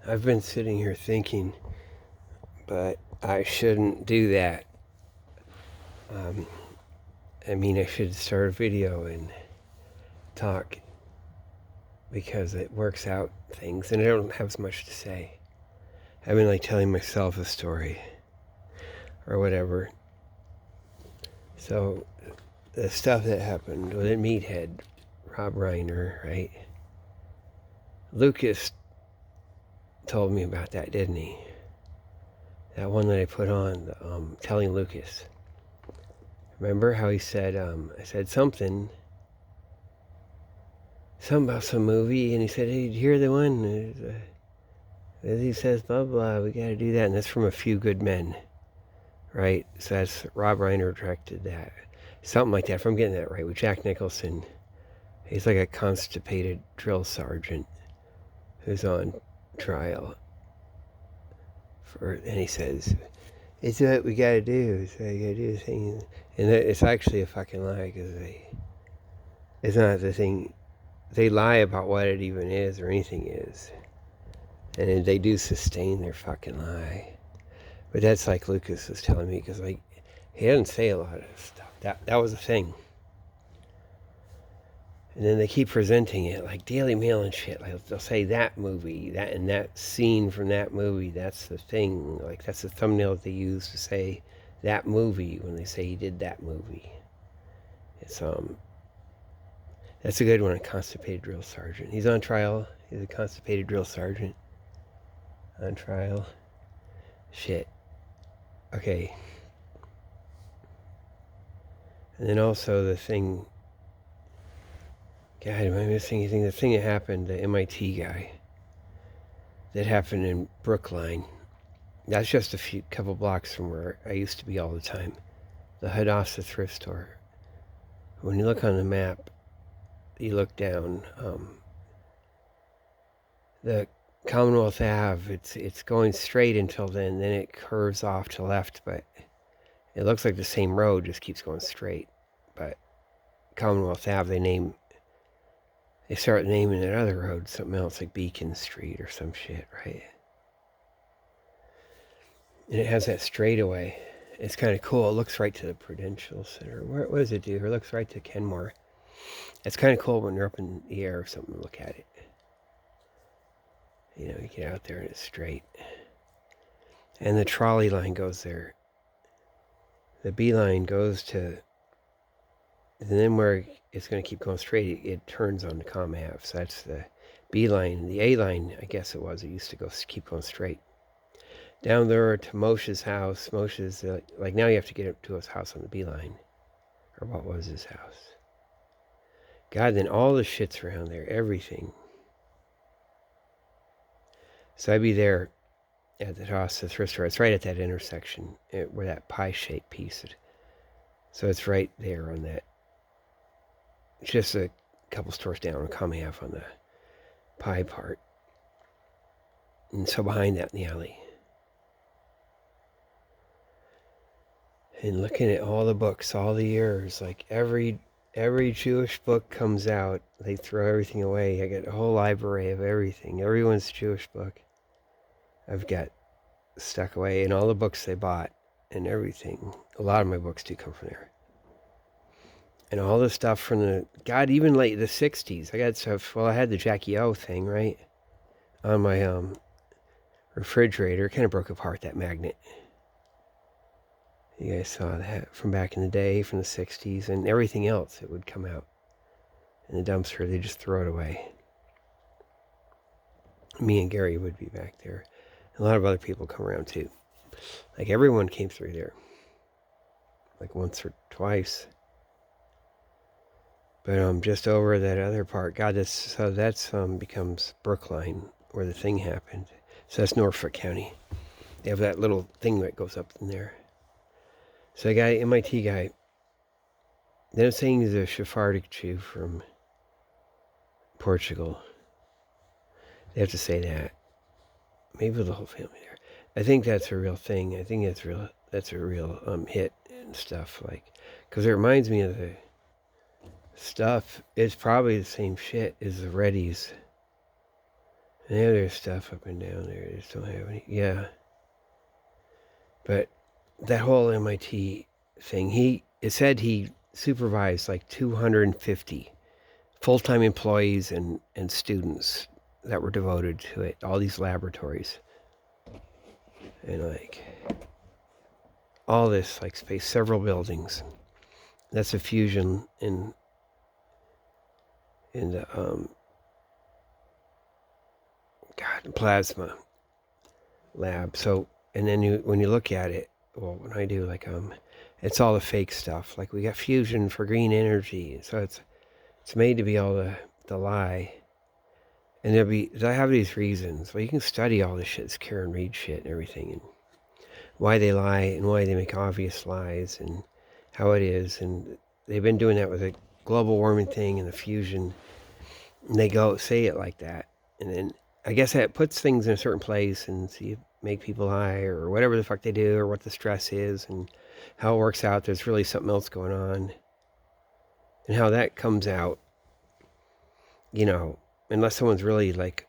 I've been sitting here thinking, but I shouldn't do that. I should start a video and talk because it works out things, and I don't have as much to say. I've been like telling myself a story or whatever. So the stuff that happened with Meathead, Rob Reiner, right? Lucas told me about that, didn't he? That one that I put on, telling Lucas. Remember how he said, I said something about some movie, and he said, hey, did you hear the one? He says, blah, blah, we gotta do that, and that's from A Few Good Men, right? So that's Rob Reiner directed that. Something like that, if I'm getting that right, with Jack Nicholson. He's like a constipated drill sergeant who's on trial. And he says, it's what we gotta do, so you gotta do the thing. And it's actually a fucking lie, because it's not the thing. They lie about what it even is or anything is. And they do sustain their fucking lie. But that's like Lucas was telling me, because like he doesn't say a lot of stuff. That was the thing. And then they keep presenting it like Daily Mail and shit. Like they'll say that movie, that and that scene from that movie, that's the thing. Like that's the thumbnail that they use to say that movie when they say he did that movie. It's that's a good one, a constipated drill sergeant. He's on trial. He's a constipated drill sergeant. On trial. Shit. Okay. And then also the thing. God, am I missing anything? The thing that happened, the MIT guy. That happened in Brookline. That's just a couple blocks from where I used to be all the time. The Hadassah thrift store. When you look on the map, you look down. The Commonwealth Ave, it's going straight until then it curves off to left, but it looks like the same road, just keeps going straight. But Commonwealth Ave, they start naming that other road something else, like Beacon Street or some shit, right? And it has that straightaway. It's kind of cool. It looks right to the Prudential Center. What does it do? It looks right to Kenmore. It's kind of cool when you're up in the air or something to look at it. You know, you get out there and it's straight. And the trolley line goes there. The B line goes to, and then where it's going to keep going straight, it turns on the Comm Ave. So that's the B line. The A line, I guess it used to keep going straight. Down there to Moshe's house. Moshe's, like now you have to get up to his house on the B line. Or what was his house? God, then all the shit's around there, everything. So I'd be there at the Hadassah thrift store. It's right at that intersection where that pie-shaped piece is. So it's right there on that. It's just a couple stores down on Comm Ave on the pie part. And so behind that in the alley. And looking at all the books, all the years, like every Jewish book comes out, they throw everything away. I got a whole library of everything. Everyone's Jewish book I've got stuck away, and all the books they bought and everything. A lot of my books do come from there. And all the stuff from even late the 60s. I got stuff, I had the Jackie O thing, right? On my refrigerator. It kind of broke apart, that magnet. You guys saw that from back in the day, from the 60s, and everything else, it would come out in the dumpster. They just throw it away. Me and Gary would be back there. A lot of other people come around too. Like everyone came through there. Like once or twice. But just over that other part, God, that's becomes Brookline, where the thing happened. So that's Norfolk County. They have that little thing that goes up in there. So the guy, MIT guy, they're saying he's a Sephardic Jew from Portugal. They have to say that. Maybe the whole family there. I think that's a real thing. I think that's a real hit and stuff. Like, because it reminds me of the stuff. It's probably the same shit as the Reddies And there's stuff up and down there. I just don't have any. Yeah. But that whole MIT thing, it said he supervised like 250 full-time employees and students that were devoted to it, all these laboratories. And like all this like space, several buildings. That's a fusion in the plasma lab. So, and then when you look at it, well, when I do like it's all the fake stuff. Like we got fusion for green energy, so it's made to be all the lie. And I have these reasons. Well, you can study all this shit, this Karen Reed shit and everything, and why they lie and why they make obvious lies and how it is. And they've been doing that with the global warming thing and the fusion. And they go say it like that. And then I guess that puts things in a certain place, and so you make people lie or whatever the fuck they do or what the stress is and how it works out. There's really something else going on. And how that comes out, unless someone's really like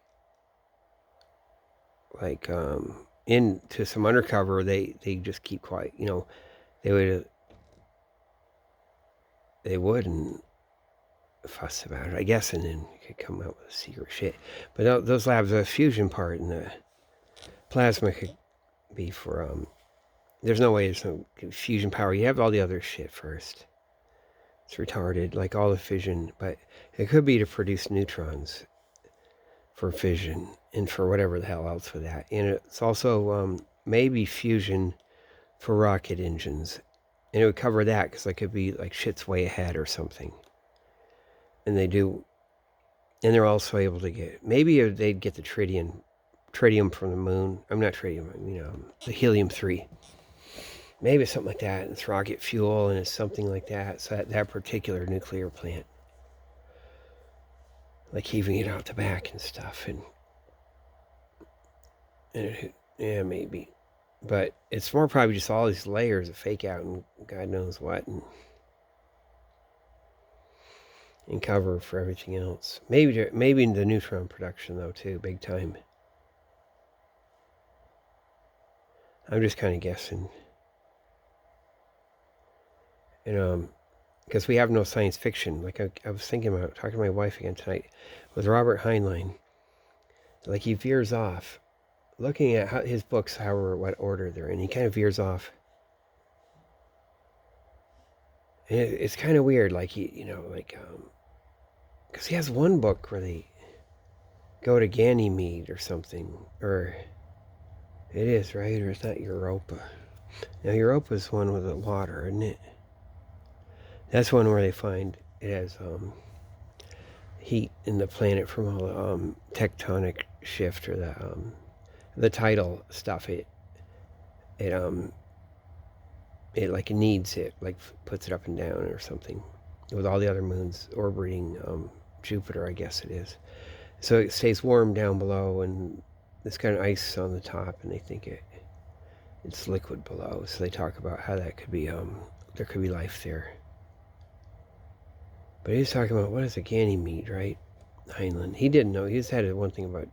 into some undercover, they just keep quiet. They wouldn't fuss about it, I guess, and then you could come out with secret shit. But those labs, the fusion part and the plasma could be for there's no way there's no fusion power. You have all the other shit first. It's retarded, like all the fission, but it could be to produce neutrons for fission and for whatever the hell else for that. And it's also maybe fusion for rocket engines. And it would cover that because it could be like shit's way ahead or something. And they do, and they're also able to get, maybe they'd get the tritium from the moon. I'm not tritium, the helium-3. Maybe it's something like that. And it's rocket fuel and it's something like that. So that particular nuclear plant, like heaving it out the back and stuff. And yeah, maybe. But it's more probably just all these layers of fake out and God knows what. And cover for everything else. Maybe in the neutron production though too, big time. I'm just kind of guessing. And because we have no science fiction. Like I was thinking about talking to my wife again tonight with Robert Heinlein. Like he veers off, looking at how his books, what order they're in. He kind of veers off. And it's kind of weird. Like because he has one book where they go to Ganymede or something, or it is, right? Or it's not Europa. Now Europa's one with the water, isn't it? That's one where they find it has heat in the planet from all the tectonic shift or the tidal stuff. It like needs it, like puts it up and down or something, with all the other moons orbiting Jupiter, I guess it is. So it stays warm down below, and this kind of ice on the top, and they think it's liquid below. So they talk about how that could be there could be life there. But he's talking about what is a Ganymede, right? Heinlein. He didn't know. He just had one thing about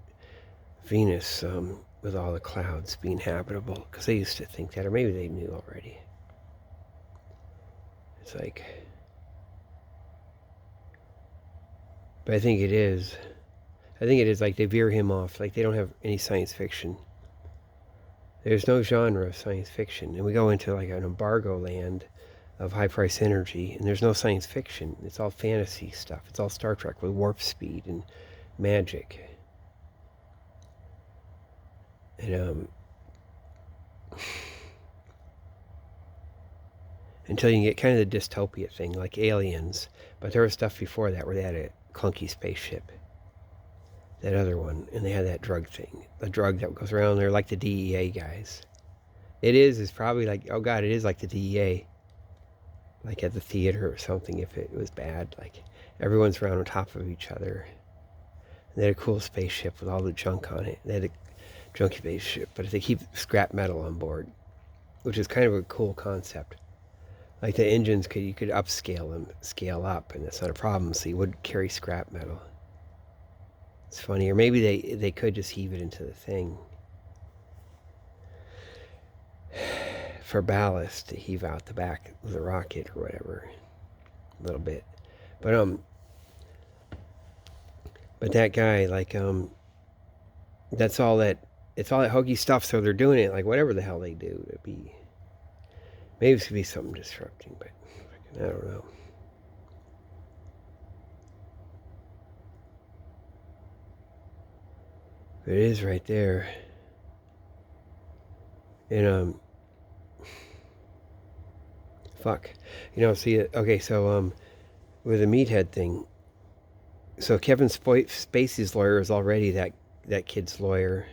Venus with all the clouds being habitable, because they used to think that, or maybe they knew already. It's like, but I think it is like they veer him off, like they don't have any science fiction. There's no genre of science fiction, and we go into like an embargo land of high price energy, and there's no science fiction. It's all fantasy stuff. It's all Star Trek with warp speed and magic. And until you can get kind of the dystopia thing, like Aliens. But there was stuff before that where they had a clunky spaceship. That other one, and they had that drug thing. The drug that goes around there, like the DEA guys. It's probably like, oh God, it is like the DEA. Like at the theater or something, if it was bad. Like everyone's around on top of each other. And they had a cool spaceship with all the junk on it. They had a junky spaceship, but if they keep scrap metal on board, which is kind of a cool concept. Like the engines, you could upscale them, scale up, and that's not a problem. So you would carry scrap metal. It's funny. Or maybe they could just heave it into the thing for ballast to heave out the back of the rocket or whatever. A little bit. But that guy, like, that's all that, it's all that hokey stuff, so they're doing it, like, whatever the hell they do to be, maybe it's gonna be something disrupting, but I don't know. But it is right there. And, fuck. See, okay, so, with the meathead thing, so Kevin Spacey's lawyer is already that kid's lawyer.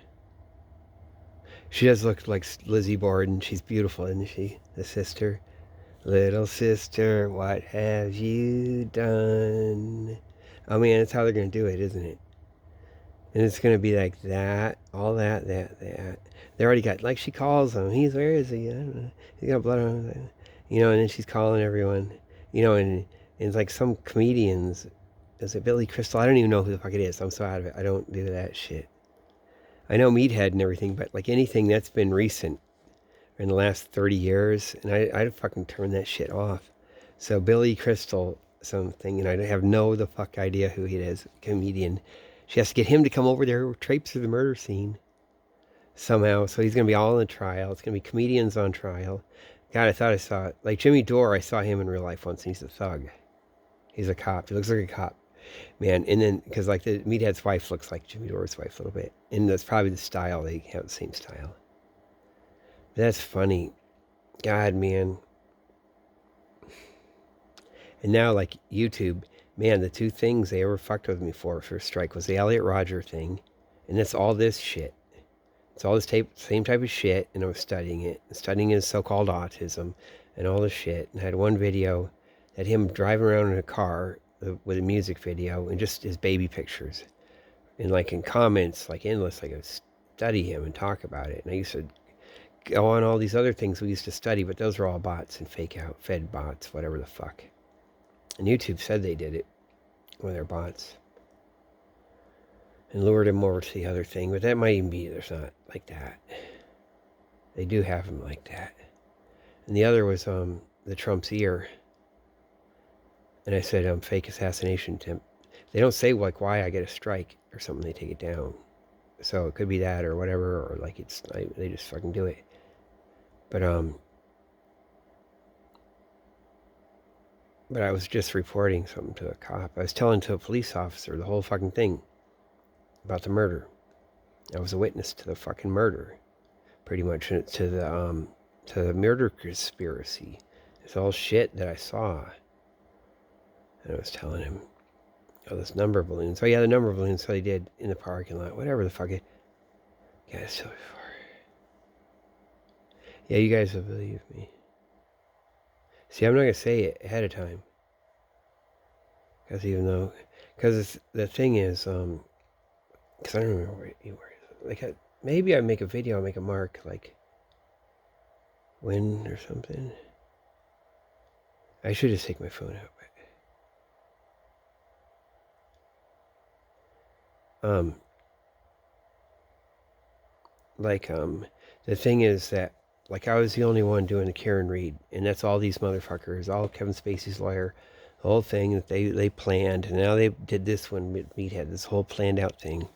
She does look like Lizzie Borden. She's beautiful, isn't she? The sister. Little sister, what have you done? Oh man, that's how they're going to do it, isn't it? And it's going to be like that, all that. They already got, like she calls him. Where is he? I don't know. He's got blood on him. And then she's calling everyone. And it's like some comedians. Is it Billy Crystal? I don't even know who the fuck it is. I'm so out of it. I don't do that shit. I know Meathead and everything, but like anything that's been recent in the last 30 years, and I'd fucking turn that shit off. So Billy Crystal something, and I have no the fuck idea who he is, comedian. She has to get him to come over there, traipse through the murder scene somehow. So he's going to be all in the trial. It's going to be comedians on trial. God, I thought I saw it. Like Jimmy Dore, I saw him in real life once, and he's a thug. He's a cop. He looks like a cop. Man, and then, because like the Meathead's wife looks like Jimmy Dore's wife a little bit. And that's probably the style. They have the same style. That's funny. God, man. And now, like, YouTube, man, the two things they ever fucked with me for strike was the Elliot Rodger thing. And it's all this shit. It's all this same type of shit. And I was studying it. Studying his so-called autism and all this shit. And I had one video that him driving around in a car with a music video and just his baby pictures. And like in comments, like endless, like I would study him and talk about it. And I used to go on all these other things we used to study, but those are all bots and fed bots, whatever the fuck. And YouTube said they did it with their bots. And lured him over to the other thing, but that might even be, there's not like that. They do have him like that. And the other was the Trump's ear. And I said, fake assassination attempt. They don't say like why I get a strike or something, they take it down. So it could be that or whatever, or like they just fucking do it. But I was just reporting something to a cop. I was telling to a police officer the whole fucking thing about the murder. I was a witness to the fucking murder, pretty much, to the murder conspiracy. It's all shit that I saw. And I was telling him, this number balloons. Oh yeah, the number balloons. So they did in the parking lot, whatever the fuck it. Yeah, it's so far. Yeah, you guys will believe me. See, I'm not gonna say it ahead of time, because the thing is, because I don't remember where you were. Like, maybe I make a video, I'll make a mark, like when or something. I should just take my phone out. The thing is that, like, I was the only one doing the Karen Reed, and that's all these motherfuckers, all Kevin Spacey's lawyer, the whole thing that they planned, and now they did this one with Meathead, this whole planned out thing.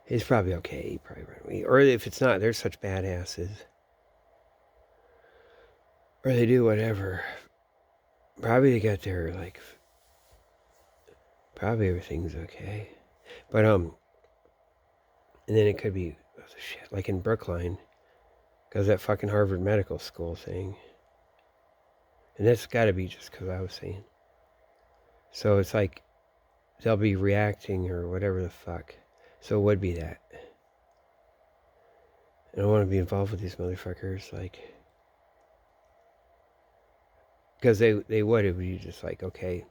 It's probably okay, he probably run away. Or if it's not, they're such badasses. Or they do whatever. Probably they got their, like, probably everything's okay. But, and then it could be, shit, like in Brookline, because that fucking Harvard Medical School thing. And that's got to be just because I was saying. So it's like, they'll be reacting or whatever the fuck. So it would be that. I don't want to be involved with these motherfuckers, like, because they would, it would be just like, okay,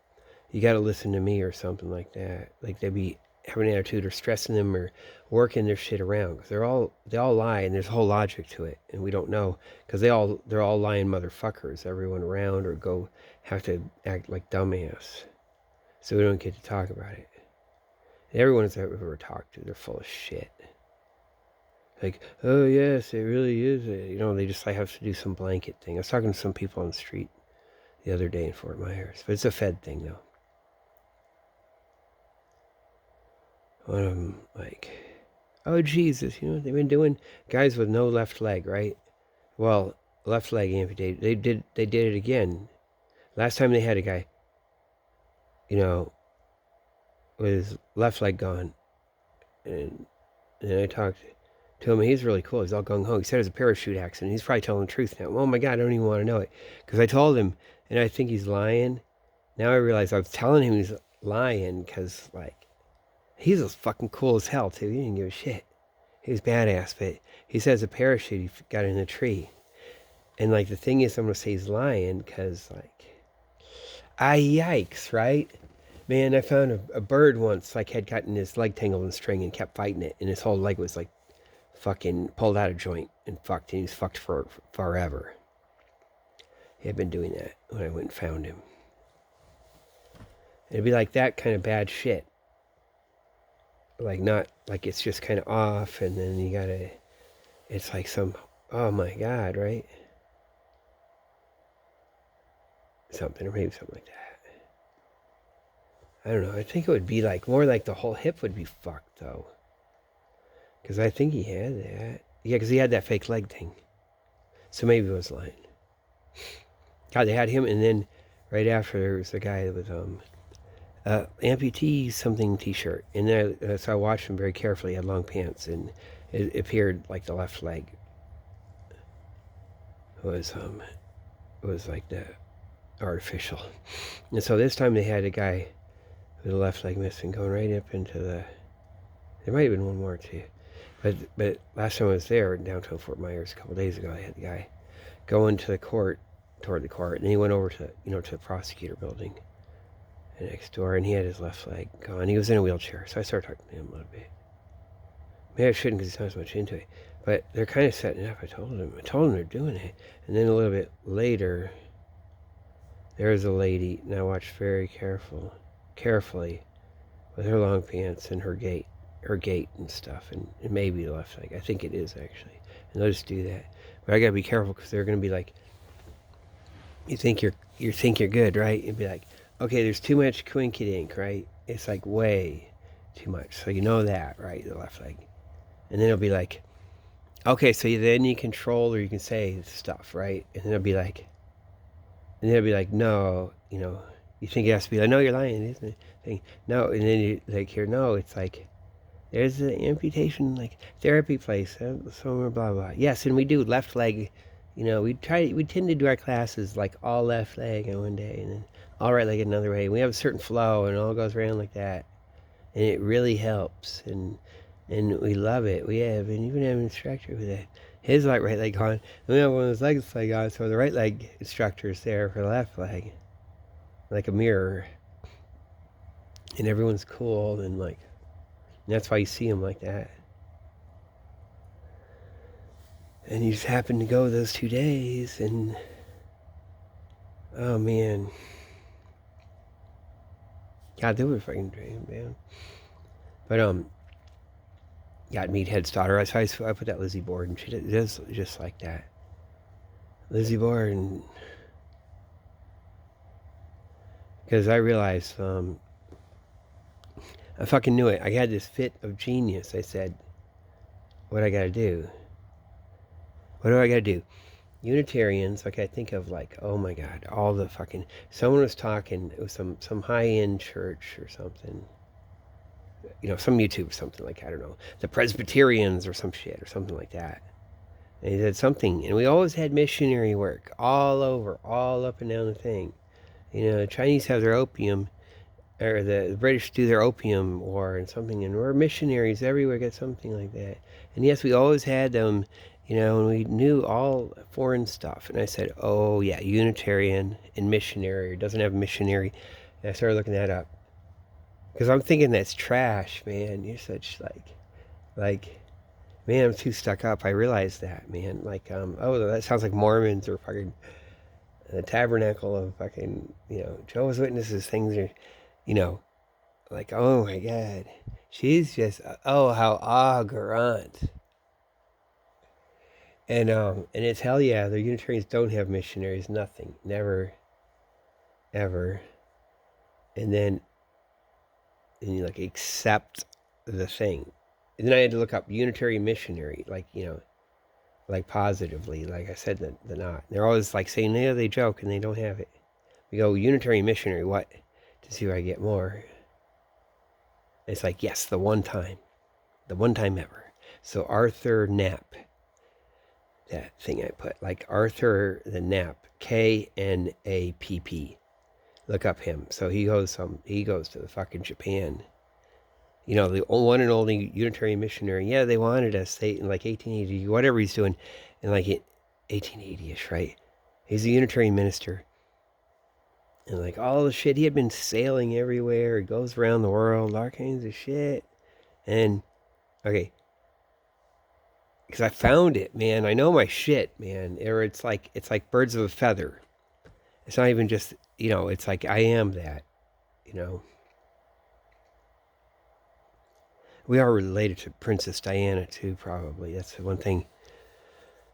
you got to listen to me or something like that. Like they'd be having an attitude or stressing them or working their shit around, because they all lie, and there's a whole logic to it, and we don't know, because they're all lying motherfuckers, everyone around, or have to act like dumbass, so we don't get to talk about it. Everyone I've ever talked to, they're full of shit. Like, oh yes, it really is. They just like have to do some blanket thing. I was talking to some people on the street the other day in Fort Myers, but it's a Fed thing though. One of them like, oh Jesus, you know what they've been doing? Guys with no left leg, right? Well, left leg amputated. They did it again. Last time they had a guy, you know, with his left leg gone, and I talked to him. He's really cool. He's all gung ho. He said it was a parachute accident. He's probably telling the truth now. Oh my God, I don't even want to know it because I told him, and I think he's lying. Now I realize I was telling him he's lying because like he's as fucking cool as hell too. He didn't give a shit. He was badass, but he says a parachute he got in a tree, and like the thing is, I'm gonna say he's lying because like, yikes, right? Man, I found a bird once like had gotten his leg tangled in string and kept fighting it, and his whole leg was like fucking pulled out of joint and fucked, and he was fucked for forever. He had been doing that when I went and found him. It'd be like that kind of bad shit. Like not like it's just kind of off, and then you gotta. It's like some. Oh my God, right? Something, or maybe something like that. I don't know. I think it would be like more like the whole hip would be fucked though. Because I think he had that. Yeah, because he had that fake leg thing. So maybe it was lying. God, they had him, and then right after there was the guy with amputee something t-shirt. And then so I watched him very carefully. He had long pants, and it appeared like the left leg was like the artificial. And so this time they had a guy with the left leg missing going right up into the. There might have been one more too. But last time I was there in downtown Fort Myers a couple days ago, I had the guy go into the court, toward the court, and he went over to the prosecutor building next door, and he had his left leg gone. He was in a wheelchair, so I started talking to him a little bit. Maybe I shouldn't because he's not as much into it, but they're kind of setting it up. I told him they're doing it, and then a little bit later, there was a lady, and I watched very carefully, with her long pants and her gait and stuff, and maybe the left leg. I think it is actually, and they'll just do that. But I gotta be careful because they're gonna be like, you think you're good, right? You'd be like, okay, there's too much quinkydink, right? It's like way too much. So you know that, right? The left leg, and then it'll be like, okay, so then you control or you can say stuff, right? And then it'll be like, no, you think it has to be like, no, you're lying, isn't it? Thing, no, and then you like here, no, it's like. There's an amputation like therapy place, somewhere, blah blah. Yes, and we do left leg. We tend to do our classes like all left leg on one day, and then all right leg another way. We have a certain flow, and it all goes around like that, and it really helps, and we love it. We have, and even have an instructor with it. His right leg on, and we have one of his legs leg on, so the right leg instructor is there for the left leg, like a mirror, and everyone's cool and like. And that's why you see him like that. And you just happened to go those 2 days, and oh man, God, they were fucking dream, man. But got meet Head's daughter. I put that Lizzie board, and she does just like that. Lizzie board, and because I realized I fucking knew it. I had this fit of genius. I said, what I gotta do? What do I gotta do? Unitarians, like I think of like, oh my God, all the fucking, someone was talking, it was some high-end church or something, some YouTube or something like, I don't know, the Presbyterians or some shit or something like that. And he said something, and we always had missionary work all over, all up and down the thing. The Chinese have their opium, or the British do their opium war and something, and we're missionaries everywhere, get something like that. And yes, we always had them, and we knew all foreign stuff. And I said, oh yeah, Unitarian and missionary, or doesn't have missionary. And I started looking that up. Because I'm thinking that's trash, man. You're such like, man, I'm too stuck up. I realized that, man. Like, oh, that sounds like Mormons or fucking the tabernacle of fucking, Jehovah's Witnesses, things are, Like, oh my God. She's just, oh, how agorant. And it's hell yeah, the Unitarians don't have missionaries, nothing. Never, ever. And then, and you like accept the thing. And then I had to look up Unitary missionary, like, like positively, like I said, the not. They're always like saying, yeah, they joke and they don't have it. We go, Unitary missionary, what? To see if I get more. And it's like, yes, the one time ever. So Arthur Knapp, that thing I put, like Arthur the Knapp, Knapp. Look up him. So he goes to the fucking Japan. The one and only Unitarian missionary. Yeah, they wanted us. They in like 1880, whatever he's doing, in like 1880ish, right? He's a Unitarian minister, and like all the shit, he had been sailing everywhere. He goes around the world, all kinds of shit. And okay, because I found it, man. I know my shit, man. Or it's like birds of a feather. It's not even just It's like I am that. You know. We are related to Princess Diana too, probably. That's the one thing.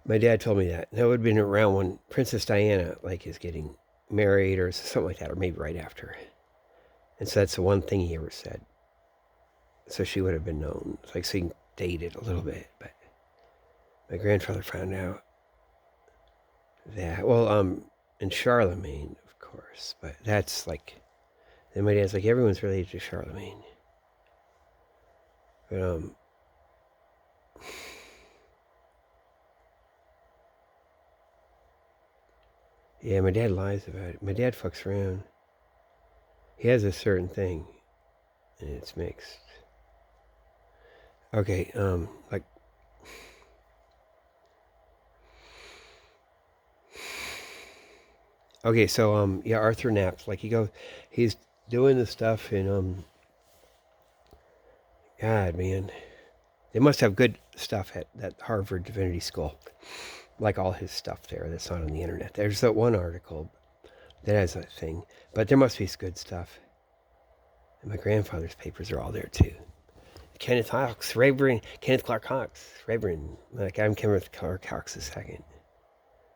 My dad told me that. That would have been around when Princess Diana like is getting married or something like that, or maybe right after. And so that's the one thing he ever said. So she would have been known. It's like seeing dated a little bit, but my grandfather found out that. Well, and Charlemagne, of course, but that's like. Then my dad's like, everyone's related to Charlemagne. But yeah, my dad lies about it. My dad fucks around. He has a certain thing, and it's mixed. Okay, like. Okay, so yeah, Arthur Knapp, like he's doing the stuff in God, man, they must have good stuff at that Harvard Divinity School, like all his stuff there that's not on the internet. There's that one article that has a thing, but there must be good stuff. And my grandfather's papers are all there too. Kenneth Clark Hawks, Reverend. Like I'm Kenneth Clark Hawks II.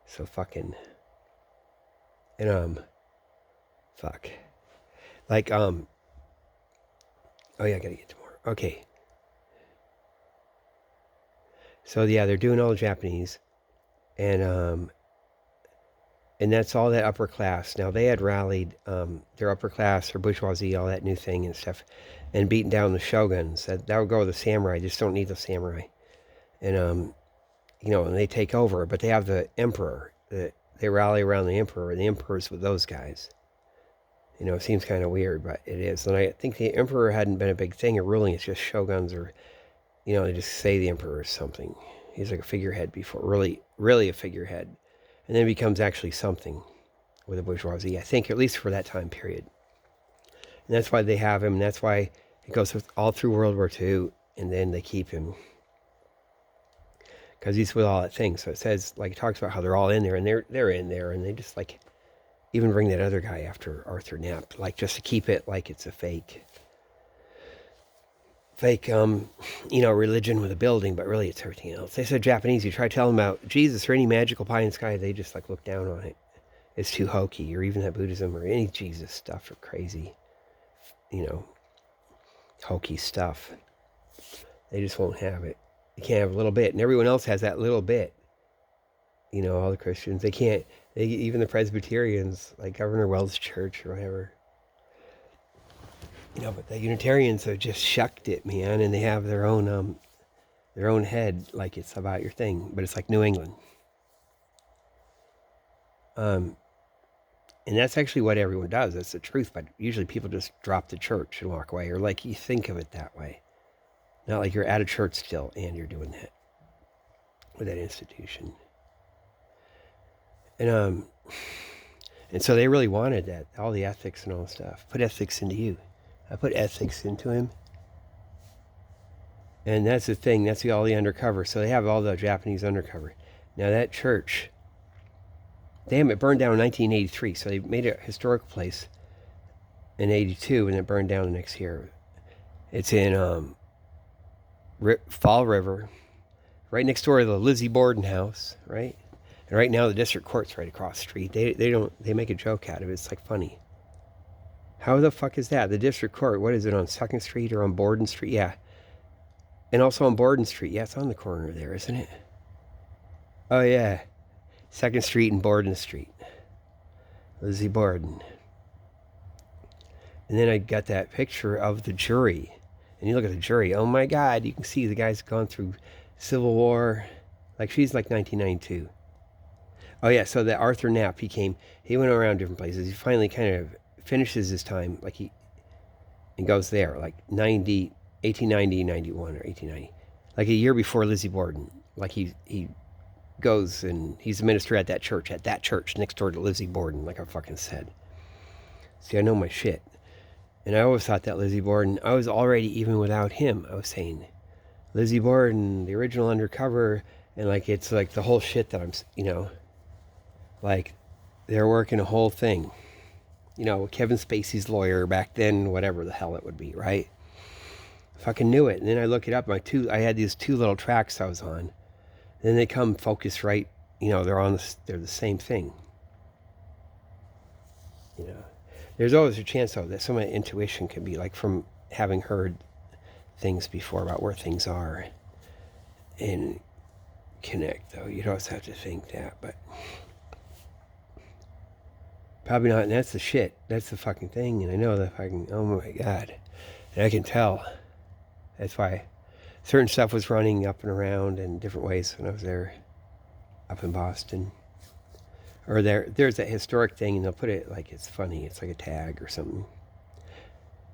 So fucking, and fuck, like oh yeah, I gotta get to more. Okay. So yeah, they're doing all Japanese, and that's all that upper class. Now they had rallied their upper class or bourgeoisie, all that new thing and stuff, and beaten down the shoguns. That would go with the samurai. Just don't need the samurai, and and they take over. But they have the emperor. They rally around the emperor. And the emperor's with those guys. It seems kind of weird, but it is. And I think the emperor hadn't been a big thing of ruling. It's just shoguns, or they just say the emperor is something. He's like a figurehead before, really a figurehead. And then becomes actually something with the bourgeoisie, I think, at least for that time period. And that's why they have him, and that's why it goes all through World War II, and then they keep him. Because he's with all that thing. So it says, like, it talks about how they're all in there, and they're in there, and they just, like, even bring that other guy after Arthur Knapp, like, just to keep it like it's a fake, religion with a building, but really it's everything else. They said Japanese, you try telling them about Jesus or any magical pie in the sky, they just like look down on it. It's too hokey, or even that Buddhism or any Jesus stuff or crazy, hokey stuff. They just won't have it. You can't have a little bit, and everyone else has that little bit. All the Christians, they can't, even the Presbyterians, like Governor Wells Church or whatever. But the Unitarians have just shucked it, man, and they have their own head, like it's about your thing, but it's like New England. And that's actually what everyone does. That's the truth, but usually people just drop the church and walk away, or like you think of it that way. Not like you're at a church still and you're doing that with that institution. And so they really wanted that, all the ethics and all the stuff. Put ethics into you. I put ethics into him. And that's the thing. That's all the undercover. So they have all the Japanese undercover. Now that church, damn, it burned down in 1983. So they made it a historical place. in '82, and it burned down the next year. It's in Fall River, right next door to the Lizzie Borden house, right? And right now the district court's right across the street. They make a joke out of it. It's like funny. How the fuck is that? The district court, what is it, on 2nd Street or on Borden Street? Yeah. And also on Borden Street. Yeah, it's on the corner there, isn't it? Oh, yeah. 2nd Street and Borden Street. Lizzie Borden. And then I got that picture of the jury. And you look at the jury. Oh, my God. You can see the guy's gone through Civil War. Like, she's like 1992. Oh, yeah. So that Arthur Knapp, he went around different places. He finally kind of finishes his time. Like, and goes there. Like 1890, 91 or 1890. Like a year before Lizzie Borden. Like he goes and he's a minister at that church next door to Lizzie Borden, like I fucking said. See, I know my shit. And I always thought that Lizzie Borden, I was already, even without him, I was saying, Lizzie Borden, the original undercover, and like it's like the whole shit that I'm, like they're working a whole thing. Kevin Spacey's lawyer back then, whatever the hell it would be, right? Fucking knew it. And then I look it up. I had these 2 little tracks I was on. And then they come focus right. They're the same thing. There's always a chance though that some of my intuition can be like from having heard things before about where things are and connect though. You don't have to think that, but probably not. And that's the shit. That's the fucking thing. And I know that fucking, oh my God. And I can tell. That's why certain stuff was running up and around in different ways when I was there up in Boston. Or there's that historic thing, and they'll put it like it's funny. It's like a tag or something.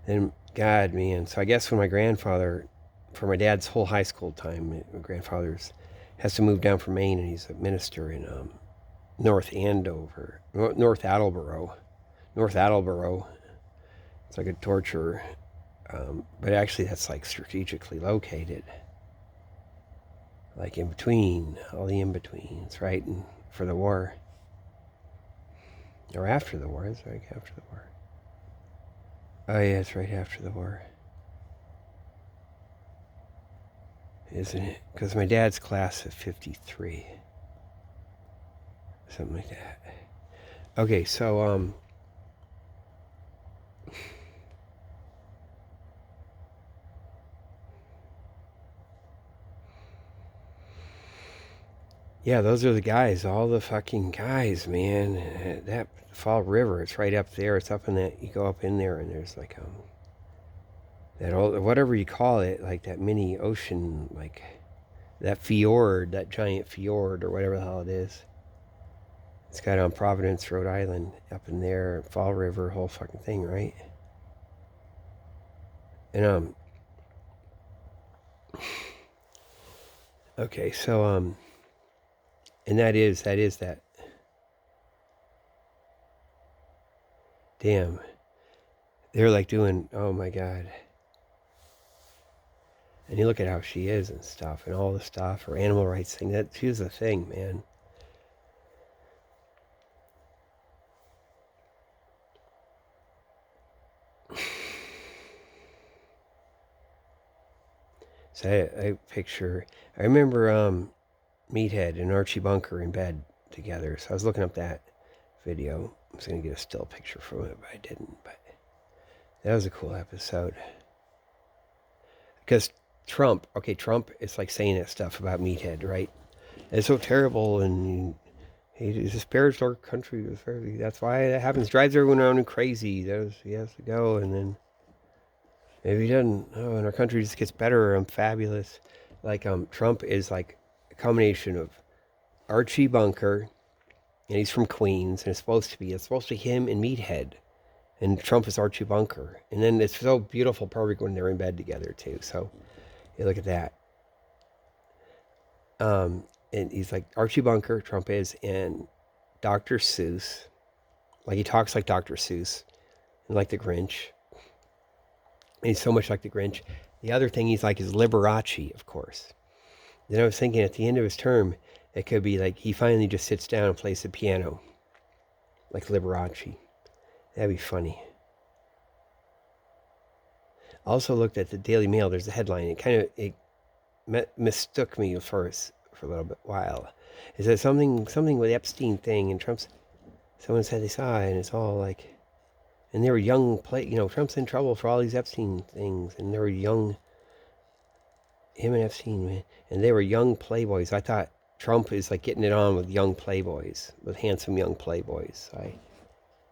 And God, man. So I guess when my grandfather, for my dad's whole high school time, my grandfather's has to move down from Maine, and he's a minister in North Attleboro. It's like a torture. But actually that's like strategically located. Like in between, all the in-betweens, right? And for the war. Or after the war, it's right after the war. Oh yeah, it's right after the war. Isn't it? Because my dad's class of 53. Something like that. Okay, so, yeah, those are the guys, all the fucking guys, man. That Fall River, it's right up there. It's up in that, you go up in there and there's like, that old, whatever you call it, like that mini ocean, like that fjord, that giant fjord or whatever the hell it is. It's got on Providence, Rhode Island, up in there, Fall River, whole fucking thing, right? And, okay, so, and that is that. Damn. They're like doing, oh my God. And you look at how she is and stuff, and all the stuff, her animal rights thing, that she was a thing, man. So I picture, I remember Meathead and Archie Bunker in bed together. So I was looking up that video. I was going to get a still picture from it, but I didn't. But that was a cool episode. Because Trump is like saying that stuff about Meathead, right? It's so terrible, and he disparaged our country. That's why that happens. Drives everyone around crazy. He has to go, and then maybe he doesn't. Oh, and our country just gets better. I'm fabulous. Like Trump is like a combination of Archie Bunker, and he's from Queens, and it's supposed to be him and Meathead, and Trump is Archie Bunker, and then it's so beautiful, perfect when they're in bed together too. So you look at that. And he's like Archie Bunker, Trump is, and Dr. Seuss. Like he talks like Dr. Seuss, and like the Grinch. And he's so much like the Grinch. The other thing he's like is Liberace, of course. Then I was thinking at the end of his term, it could be like he finally just sits down and plays the piano. Like Liberace. That'd be funny. Also looked at the Daily Mail. There's a headline. It mistook me for a little bit while. It said something with Epstein thing, and someone said they saw it, and it's all like, and they were young Trump's in trouble for all these Epstein things, and they were young, him and Epstein, man, and they were young playboys. I thought Trump is like getting it on with young playboys, with handsome young playboys.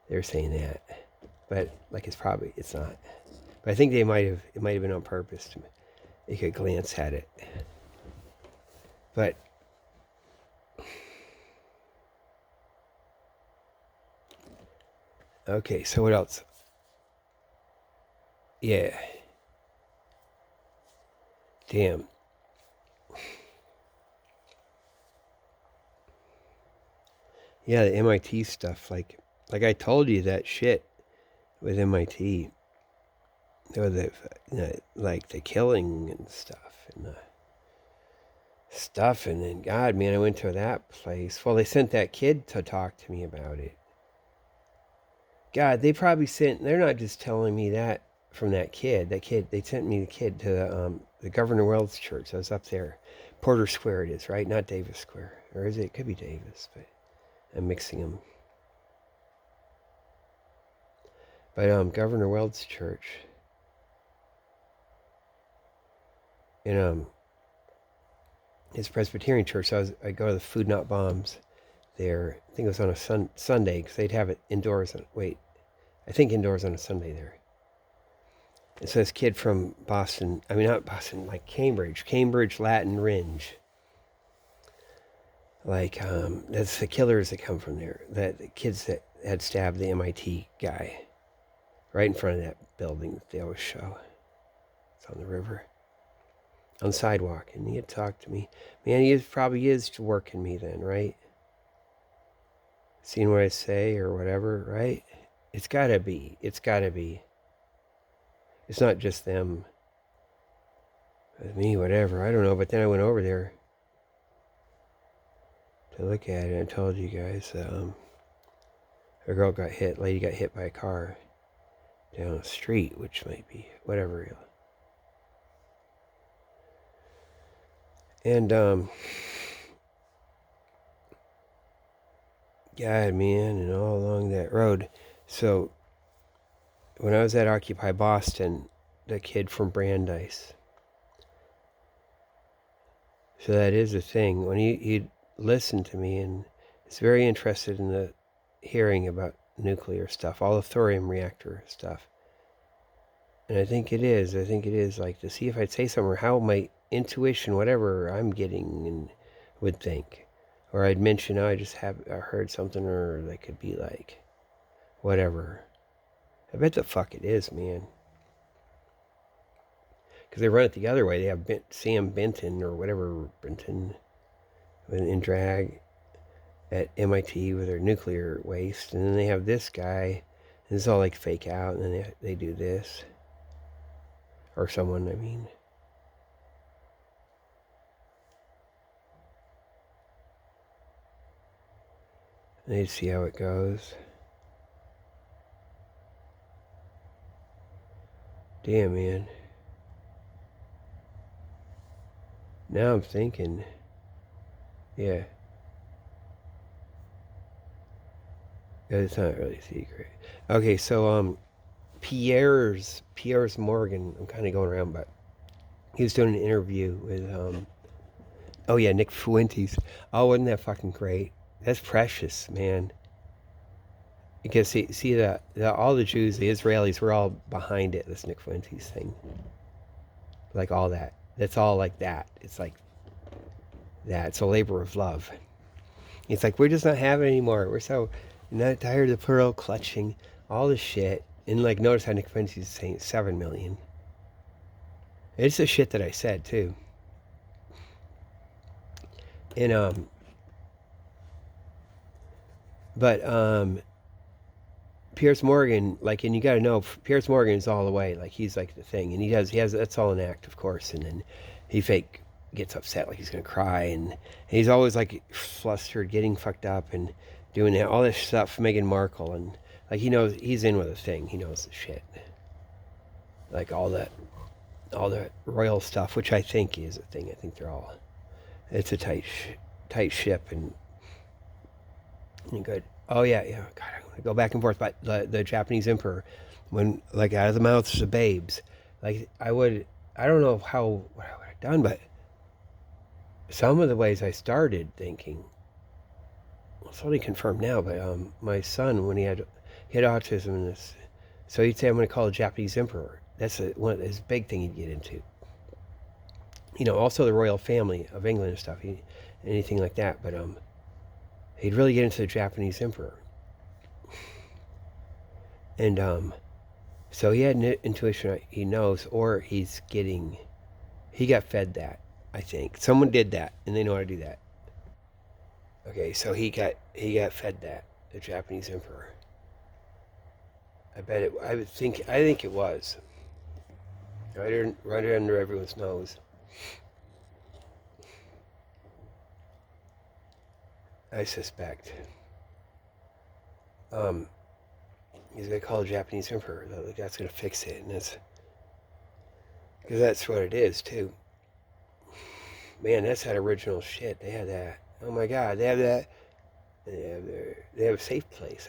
They're saying that, but like it's not. But I think it might have been on purpose. They could glance at it, but okay. So what else? Yeah. Damn. Yeah, the MIT stuff. Like I told you that shit with MIT. Or like the killing and stuff, and then God, man, I went to that place. Well, they sent that kid to talk to me about it. God, they probably sent. They're not just telling me that from that kid. They sent me the kid to the Governor Wells Church. I was up there, Porter Square. It is, right? Not Davis Square, or is it? It could be Davis, but I'm mixing them. But Governor Wells Church. And it's Presbyterian church. So I go to the Food Not Bombs there. I think it was on a Sunday, because they'd have it indoors. I think indoors on a Sunday there. And so this kid from Boston, not Boston, like Cambridge Latin Ringe. Like, that's the killers that come from there. The kids that had stabbed the MIT guy right in front of that building that they always show. It's on the river. On the sidewalk, and he had talked to me. Man, he probably is working me then, right? Seeing what I say or whatever, right? It's gotta be. It's not just them. With me, whatever. I don't know. But then I went over there to look at it, and I told you guys, a girl got hit. Lady got hit by a car down the street, which might be whatever. And, God, man, and all along that road. So, when I was at Occupy Boston, the kid from Brandeis. So that is a thing. When he listened to me, and is very interested in the hearing about nuclear stuff, all the thorium reactor stuff. And I think it is like to see if I'd say something, or how my intuition, whatever I'm getting, and would think. Or I'd mention, I heard something, or they could be like, whatever. I bet the fuck it is, man. Because they run it the other way. They have Sam Benton, or whatever, Benton, in drag at MIT with their nuclear waste. And then they have this guy, and it's all like fake out, and then they do this. Or someone, And they see how it goes. Damn, man. Now I'm thinking, yeah. It's not really secret. Okay, so Piers Morgan, I'm kind of going around, but he was doing an interview with Nick Fuentes. Oh, wasn't that fucking great? That's precious, man. Because see the all the Jews, the Israelis, were all behind it. This Nick Fuentes thing, like all that. That's all like that. It's like that. It's a labor of love. It's like, we're just not having it anymore. We're so not tired of the pearl clutching all this shit. And like, notice how Nick Fuentes is saying 7 million. It's the shit that I said too. And Piers Morgan, like, and you got to know, Piers Morgan is all the way, like, he's like the thing, and he has that's all an act, of course, and then he gets upset, like he's gonna cry, and he's always like flustered, getting fucked up, and doing all this stuff, Meghan Markle, and like, he knows he's in with a thing, he knows the shit. like all the royal stuff, which I think is a thing. I think they're all. It's a tight ship and good. Oh yeah, yeah. God, I want to go back and forth. But the Japanese emperor, when like out of the mouths of babes, like I would. I don't know what I would have done, but some of the ways I started thinking. Well, it's only confirmed now, but my son when he had autism and this, so he'd say I'm going to call the Japanese emperor. That's one of his big thing he'd get into. Also the royal family of England and stuff. Anything like that, but he'd really get into the Japanese emperor. And so he had an intuition he knows, or he got fed that, I think. Someone did that, and they know how to do that. Okay, so he got fed that, the Japanese emperor. I bet it, I think it was. Right under everyone's nose. I suspect. He's gonna call the Japanese emperor. That's gonna fix it, and because that's what it is too. Man, that's that original shit. They had that. Oh my God, they have that. They have a safe place,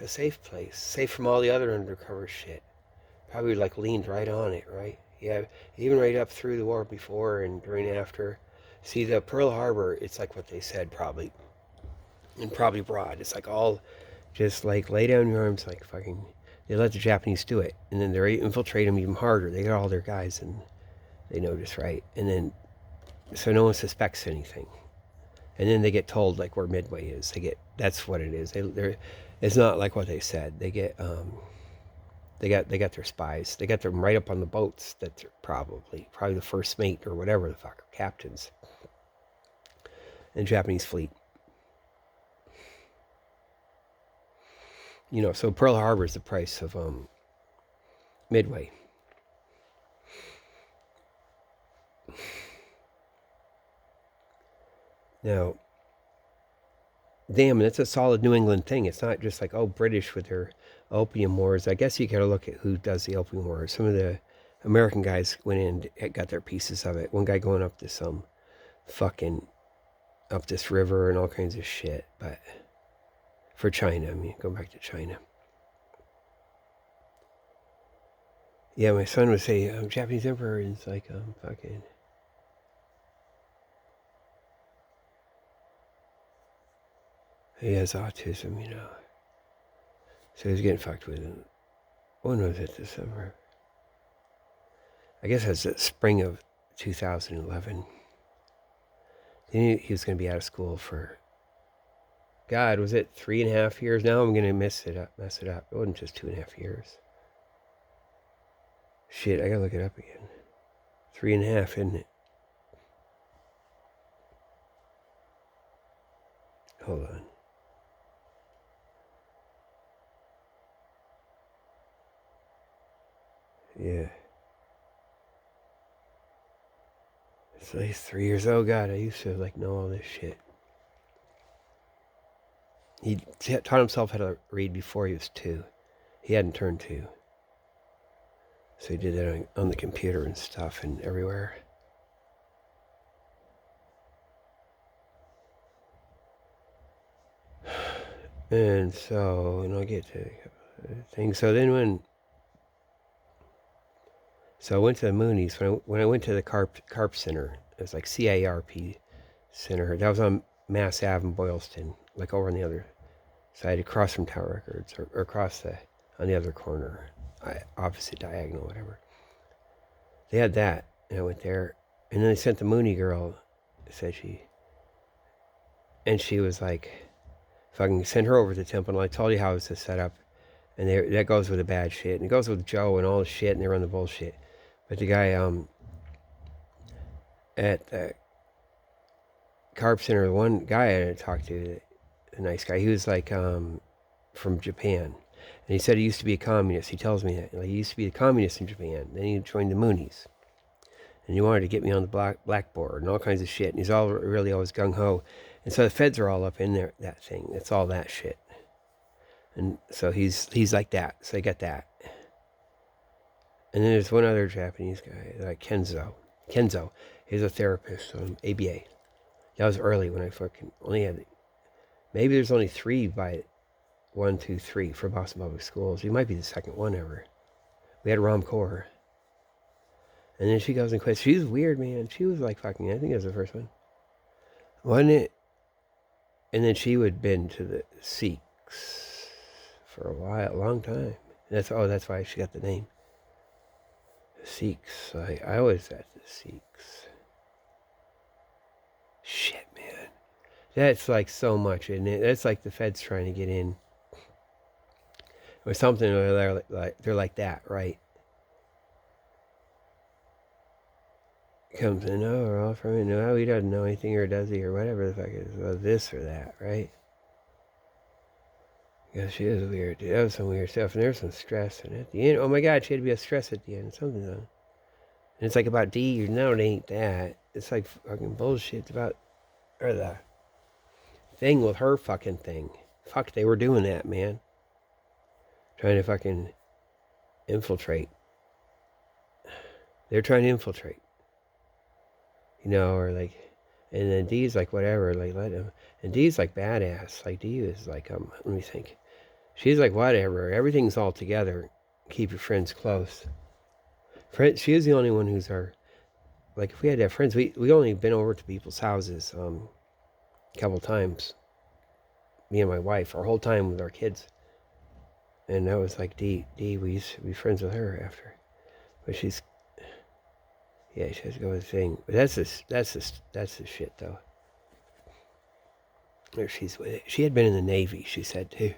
safe from all the other undercover shit. Probably like leaned right on it, right? Yeah, even right up through the war before and during after. See, the Pearl Harbor, it's like what they said probably, and probably broad. It's like all just like lay down your arms, like fucking. They let the Japanese do it, and then they infiltrate them even harder. They got all their guys, and they know just right, and then so no one suspects anything. And then they get told like where Midway is. That's what it is. It's not like what they said. They got their spies. They got them right up on the boats. That's probably the first mate or whatever the fuck, captains in the Japanese fleet. So Pearl Harbor is the price of Midway. Now, damn, that's a solid New England thing. It's not just like, British with their opium wars. I guess you got to look at who does the opium wars. Some of the American guys went in and got their pieces of it. One guy going up this fucking up this river and all kinds of shit. But for China, go back to China. Yeah, my son would say, Japanese emperor is like, fucking. He has autism, So he's getting fucked with it. When was it? December? I guess that's the spring of 2011. He was going to be out of school for, God, was it 3.5 years? Now I'm going to mess it up. It wasn't just 2.5 years. Shit, I got to look it up again. 3.5, isn't it? Hold on. Yeah. It's at least 3 years. Oh God, I used to know all this shit. He taught himself how to read before he was 2. He hadn't turned 2. So he did that on the computer and stuff and everywhere. And so, and I'll get to things. So then I went to the Moonies. When I went to the CARP Center, it was like CARP Center. That was on Mass Ave in Boylston, like over on the other side, across from Tower Records, or across on the other corner, opposite diagonal, whatever. They had that, and I went there, and then they sent the Mooney girl, said she was like, fucking send her over to the temple, and I told you how it was set up, and that goes with the bad shit, and it goes with Joe and all the shit, and they run the bullshit. But the guy at the Carp Center, the one guy I talked to, a nice guy, he was like from Japan. And he said he used to be a communist. He tells me that. He used to be a communist in Japan. Then he joined the Moonies. And he wanted to get me on the blackboard and all kinds of shit. And he's really always gung-ho. And so the feds are all up in there, that thing. It's all that shit. And so he's like that. So I got that. And then there's one other Japanese guy, like Kenzo. Kenzo, he's a therapist, ABA. That was early when I fucking only had, maybe there's only 3 by 1, 2, 3 for Boston Public Schools. He might be the second one ever. We had Rom Core. And then she goes and quits. She was weird, man. She was like fucking, I think it was the first one. Wasn't it? And then she would been to the Sikhs for a while, a long time. That's why she got the name. The Sikhs. I always at the Sikhs. Shit, man. That's like so much, isn't it? That's like the feds trying to get in. Or something, or they're like that, right? Comes in, oh, we're all from it. No, he doesn't know anything, or does he, or whatever the fuck it is. Well, this or that, right? Yeah, she is weird, dude. That was some weird stuff. And there's some stress. And at the end, oh my God, she had to be a stress at the end. Something's on. And it's like about D, no, it ain't that. It's like fucking bullshit. It's about, or the thing with her fucking thing. Fuck, they were doing that, man. Trying to fucking infiltrate. They're trying to infiltrate. You know, or like, and then D's like, whatever, like, let him. And D's like badass. Like, D is like, let me think. She's like, whatever, everything's all together. Keep your friends close. She is the only one who's our, like, if we had to have friends, we only been over to people's houses a couple times. Me and my wife, our whole time with our kids. And that was like D, we used to be friends with her after. But she's, yeah, she has to go with the thing. But that's the shit, though. Or she's with it. She had been in the Navy, she said, too.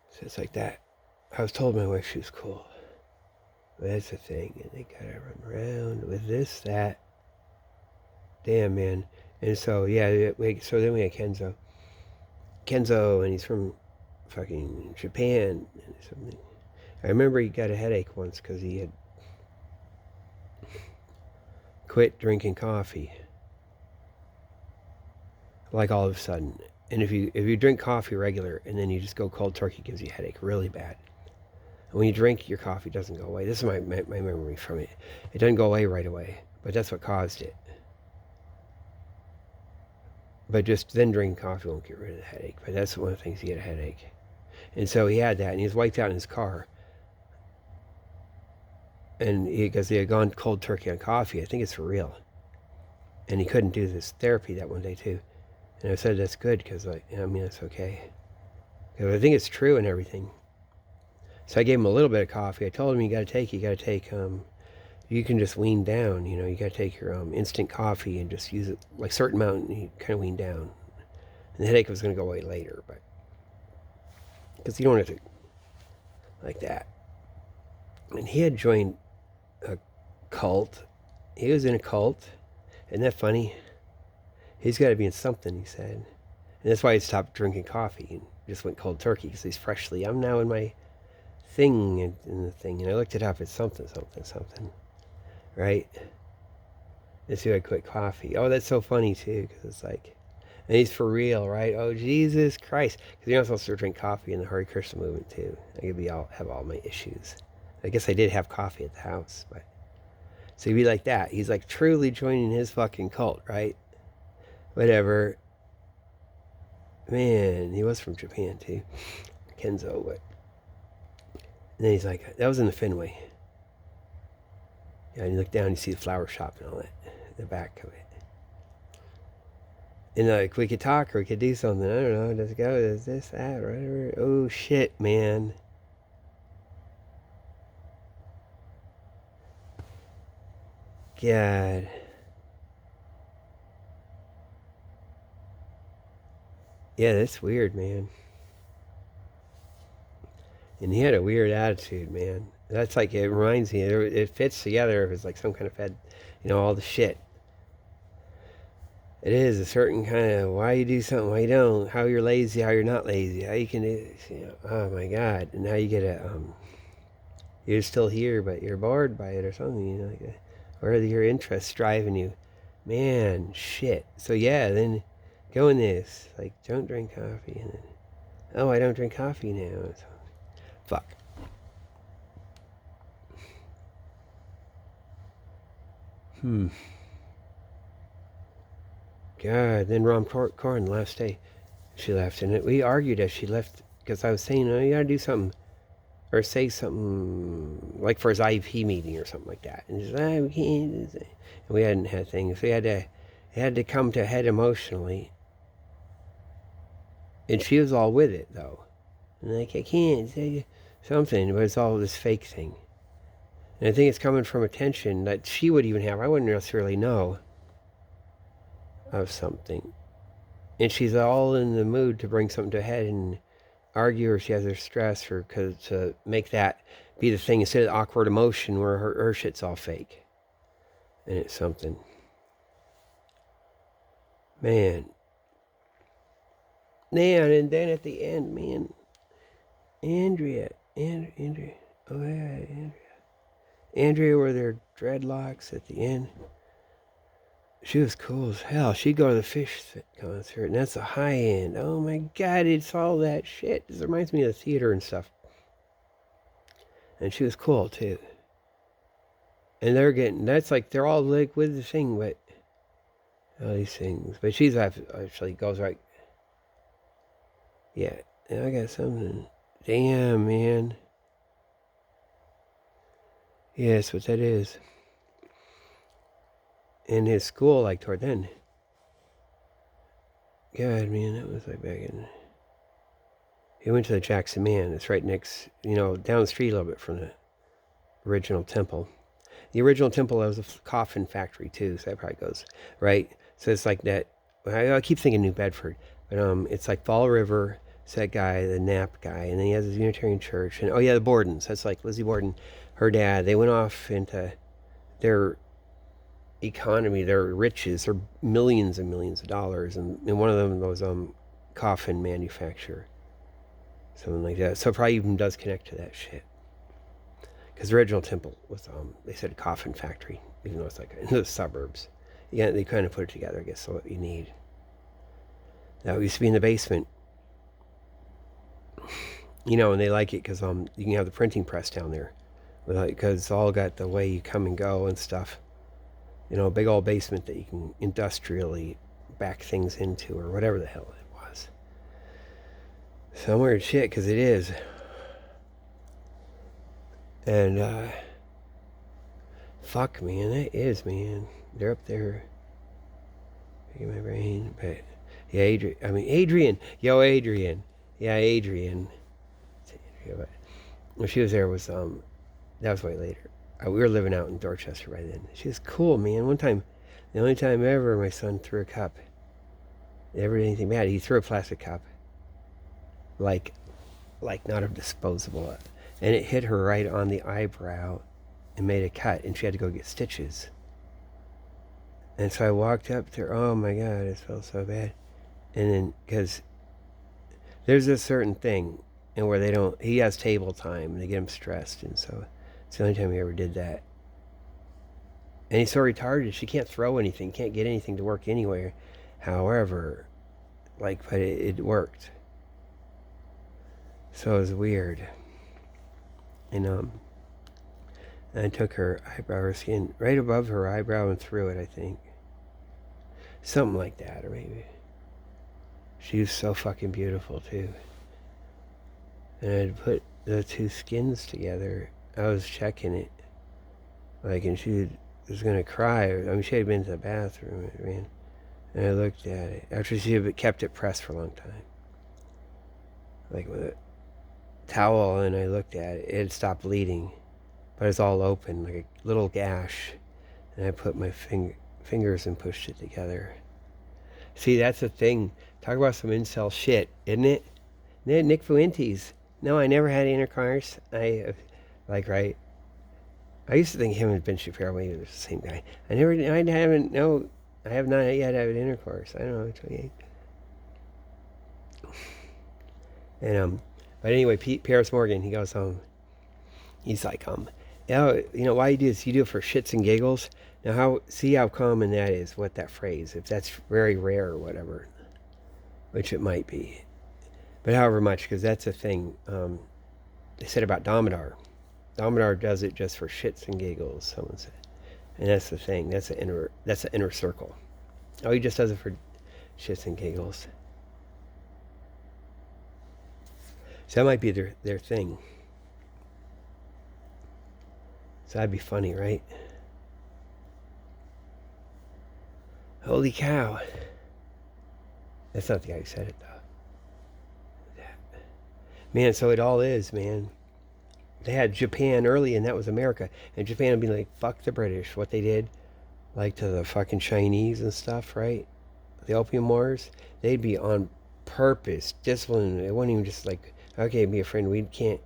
So it's like that. I was told my wife she was cool. But that's the thing. And they gotta run around with this, that. Damn, man. And so, yeah, so then we had Kenzo. Kenzo, and he's from fucking Japan. And something. I remember he got a headache once because he had quit drinking coffee. Like all of a sudden. And if you drink coffee regular and then you just go cold turkey, it gives you a headache really bad. And when you drink, your coffee doesn't go away. This is my memory from it. It doesn't go away right away, but that's what caused it. But just then drinking coffee won't get rid of the headache. But that's one of the things, you get a headache. And so he had that, and he was wiped out in his car. And because he had gone cold turkey on coffee, I think it's for real. And he couldn't do this therapy that one day too. And I said, that's good, because that's okay. Because I think it's true and everything. So I gave him a little bit of coffee. I told him, you got to take, you can just wean down, you got to take your instant coffee and just use it like certain amount, and you kind of wean down. And the headache was going to go away later, but because you don't have to like that. And he had joined a cult. He was in a cult. Isn't that funny? He's got to be in something, he said. And that's why he stopped drinking coffee and just went cold turkey, because he's freshly, I'm now in my thing, in the thing. And I looked it up, it's something. Right? Let's see, I quit coffee. Oh, that's so funny too, because it's like, and he's for real, right? Oh, Jesus Christ. Because you're not supposed to drink coffee in the Hare Krishna movement too. I could have all my issues. I guess I did have coffee at the house, but. So he'd be like that. He's like truly joining his fucking cult, right? Whatever. Man, he was from Japan too. Kenzo, but. And then he's like, that was in the Fenway. Yeah, and you look down, you see the flower shop and all that, the back of it. And like, we could talk or we could do something. I don't know. Does it go? Does this, that, whatever? Oh shit, man. God. Yeah, that's weird, man. And he had a weird attitude, man. That's like, it reminds me, it fits together if it's like some kind of fed, all the shit. It is a certain kind of why you do something, why you don't, how you're lazy, how you're not lazy, how you can do this, oh my God. And how you get you're still here, but you're bored by it or something, like, or your interests driving you. Man, shit. So yeah, then go in this, like, don't drink coffee, and then, oh, I don't drink coffee now. So, fuck. God, then Ron Corn last day, she left, and we argued as she left because I was saying, oh, you gotta do something or say something like for his IP meeting or something like that, and she's like, we can't. And we hadn't had things. We had to come to a head emotionally, and she was all with it though, and like I can't say something, but it's all this fake thing, and I think it's coming from a tension that she would even have. I wouldn't necessarily know of something, and she's all in the mood to bring something to a head and argue, or she has her stress, or to make that be the thing instead of the awkward emotion where her shit's all fake, and it's something. Man, and then at the end, man, Andrea, oh yeah, Andrea with her dreadlocks at the end. She was cool as hell. She'd go to the Fish concert, and that's a high end. Oh my God, it's all that shit. This reminds me of the theater and stuff. And she was cool too. And that's like, they're all like with the thing, but all these things. But she's actually goes right. Yeah, I got something. Damn, man. Yeah, that's what that is. In his school, like toward then. God, man, that was like back in. He went to the Jackson Man. It's right next, down the street a little bit from the original temple. The original temple was a coffin factory too, so that probably goes right. So it's like that. I keep thinking New Bedford, but it's like Fall River. It's that guy, the Knapp guy, and then he has his Unitarian church, and oh yeah, the Bordens. That's like Lizzie Borden, her dad. They went off into their economy, their riches, their millions and millions of dollars, and one of them was coffin manufacturer, something like that. So it probably even does connect to that shit. Because the original temple was, they said a coffin factory, even though it's like in the suburbs. Yeah, they kind of put it together, I guess, so what you need. That used to be in the basement. And they like it because you can have the printing press down there. Because it's all got the way you come and go and stuff. A big old basement that you can industrially back things into or whatever the hell it was. Some weird shit, because it is. And, fuck, man, that is, man. They're up there. In my brain, but yeah, Adrian. Yo, Adrian. Yeah, Adrian. When she was there was that was way later. We were living out in Dorchester by then. She was cool, man. One time, the only time ever, my son threw a cup. Never did anything bad. He threw a plastic cup, like not a disposable, and it hit her right on the eyebrow, and made a cut, and she had to go get stitches. And so I walked up to her. Oh my God, it felt so bad. And then, because there's a certain thing, and where he has table time, and they get him stressed, and so it's the only time he ever did that. And he's so retarded, she can't throw anything, can't get anything to work anywhere. However, but it worked. So it was weird. And I took her eyebrow, her skin, right above her eyebrow and threw it, I think. Something like that, or maybe. She was so fucking beautiful, too. And I'd put the two skins together. I was checking it. And she was going to cry. She had been to the bathroom, man. And I looked at it. After she had kept it pressed for a long time. With a towel, and I looked at it. It had stopped bleeding. But it was all open, like a little gash. And I put my fingers and pushed it together. See, that's the thing. Talk about some incel shit, isn't it? Nick Fuentes. No, I never had intercourse. Right? I used to think him and Ben Shapiro maybe was the same guy. I have not yet had intercourse. I don't know, 28. And but anyway, Paris Morgan, he goes he's like why you do this? You do it for shits and giggles. Now see how common that is, what that phrase, if that's very rare or whatever, which it might be. But however much, because that's a thing. They said about Damodar. Damodar does it just for shits and giggles, someone said. And that's the thing. That's the inner circle. Oh, he just does it for shits and giggles. So that might be their thing. So that'd be funny, right? Holy cow. That's not the guy who said it, though. Man, so it all is, man. They had Japan early, and that was America. And Japan would be like, fuck the British. What they did, like to the fucking Chinese and stuff, right? The Opium Wars. They'd be on purpose, discipline. It wasn't even just like, okay, be a friend. We can't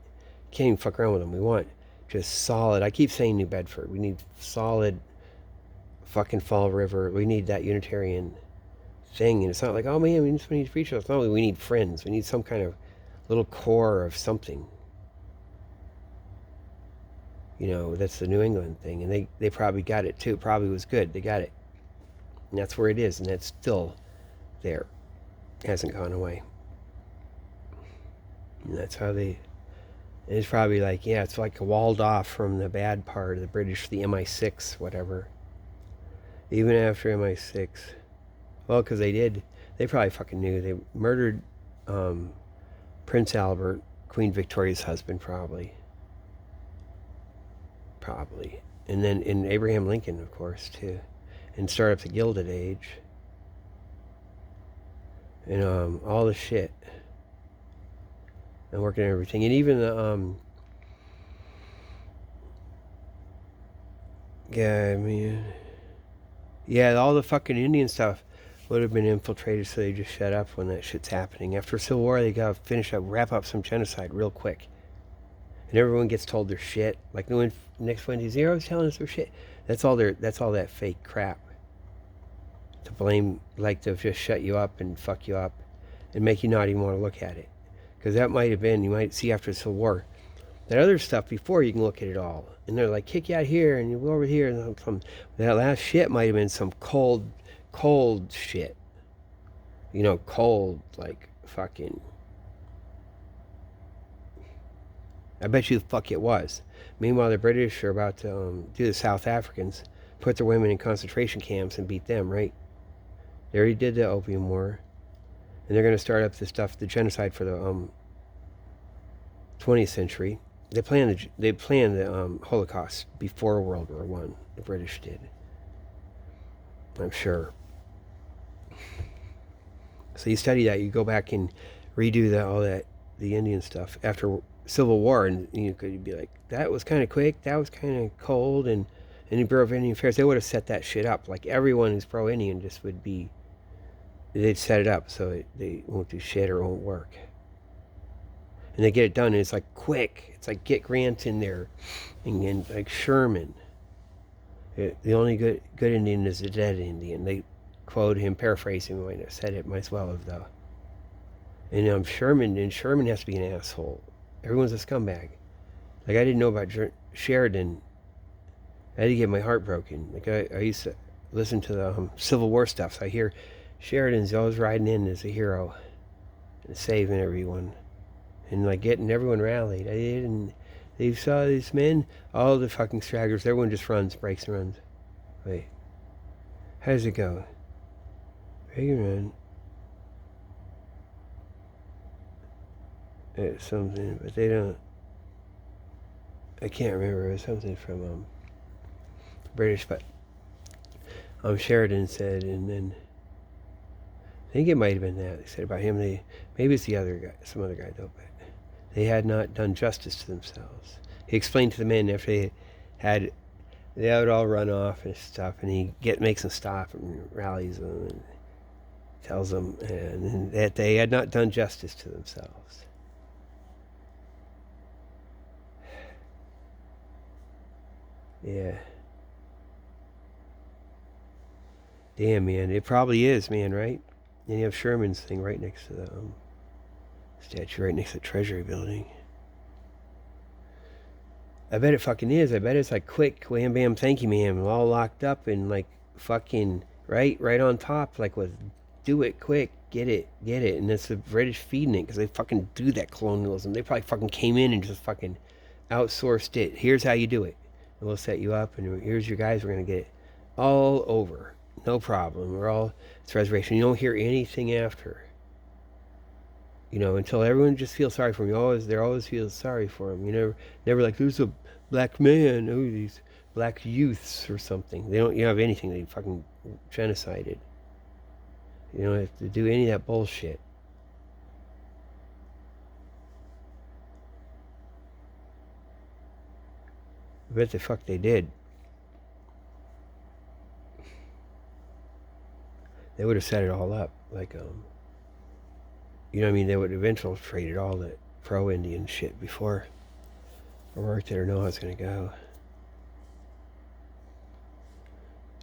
even fuck around with them. We want just solid. I keep saying New Bedford. We need solid fucking Fall River. We need that Unitarian thing. And it's not like, oh man, we just need to preach. It's not like we need friends. We need some kind of little core of something. You know, that's the New England thing. And they probably got it too. Probably was good. They got it. And that's where it is. And that's still there. It hasn't gone away. And that's how they... It's probably like, yeah, it's like walled off from the bad part of the British, the MI6, whatever. Even after MI6. Well, because they probably fucking knew. They murdered Prince Albert, Queen Victoria's husband, probably. And then in Abraham Lincoln, of course, too. And start up the Gilded Age. And all the shit. And working on everything. And even the, yeah, I mean, yeah, all the fucking Indian stuff would have been infiltrated, so they just shut up when that shit's happening. After Civil War, they gotta finish up, wrap up some genocide real quick. And everyone gets told their shit. Like the next Wendy Zero's telling us their shit. That's all that fake crap. To blame, like to just shut you up and fuck you up and make you not even want to look at it. Because that might have been, you might see after the Civil War, that other stuff before you can look at it all. And they're like, kick you out here and you go over here. And that last shit might have been some cold shit. You know, cold, like fucking... I bet you the fuck it was. Meanwhile, the British are about to do the South Africans, put their women in concentration camps and beat them, right? They already did the Opium War. And they're going to start up the genocide for the 20th century. They planned the Holocaust before World War One. The British did. I'm sure. So you study that, you go back and redo the Indian stuff after Civil War, and you could be like, that was kind of quick, that was kind of cold, and the Bureau of Indian Affairs, they would have set that shit up. Like everyone who's pro-Indian just would be, they'd set it up so they won't do shit or won't work. And they get it done, and it's like quick. It's like get Grant in there, and like Sherman. The only good Indian is the dead Indian. They quote him, paraphrasing when I said it, might as well have though. And Sherman has to be an asshole. Everyone's a scumbag. Like I didn't know about Sheridan. I had to get my heart broken. Like I used to listen to the Civil War stuff, so I hear Sheridan's always riding in as a hero and saving everyone and like getting everyone rallied. They saw these men, all the fucking stragglers, everyone just runs, breaks and runs. Wait, how does it go? Reagan run. Something, but they don't. I can't remember. It was something from British, but Sheridan said, and then I think it might have been that they said about him. Maybe it's the other guy, some other guy though, but they had not done justice to themselves. He explained to the men after they would all run off and stuff, and he makes them stop and rallies them and tells them and that they had not done justice to themselves. Yeah. Damn, man. It probably is, man, right? And you have Sherman's thing right next to the statue, right next to the Treasury building. I bet it fucking is. I bet it's like quick, wham bam, thank you, ma'am. All locked up and like fucking right on top, like with do it quick, get it. And it's the British feeding it because they fucking do that colonialism. They probably fucking came in and just fucking outsourced it. Here's how you do it. and we'll set you up, and here's your guys. We're gonna get it all over, no problem. It's reservation. You don't hear anything after. Until everyone just feels sorry for him. They always feel sorry for him. Never like there's a black man, these black youths or something. You don't have anything. They fucking genocided. You don't have to do any of that bullshit. I bet the fuck they did. They would have set it all up like they would have infiltrated all the pro-Indian shit before I worked it or know how it's gonna go.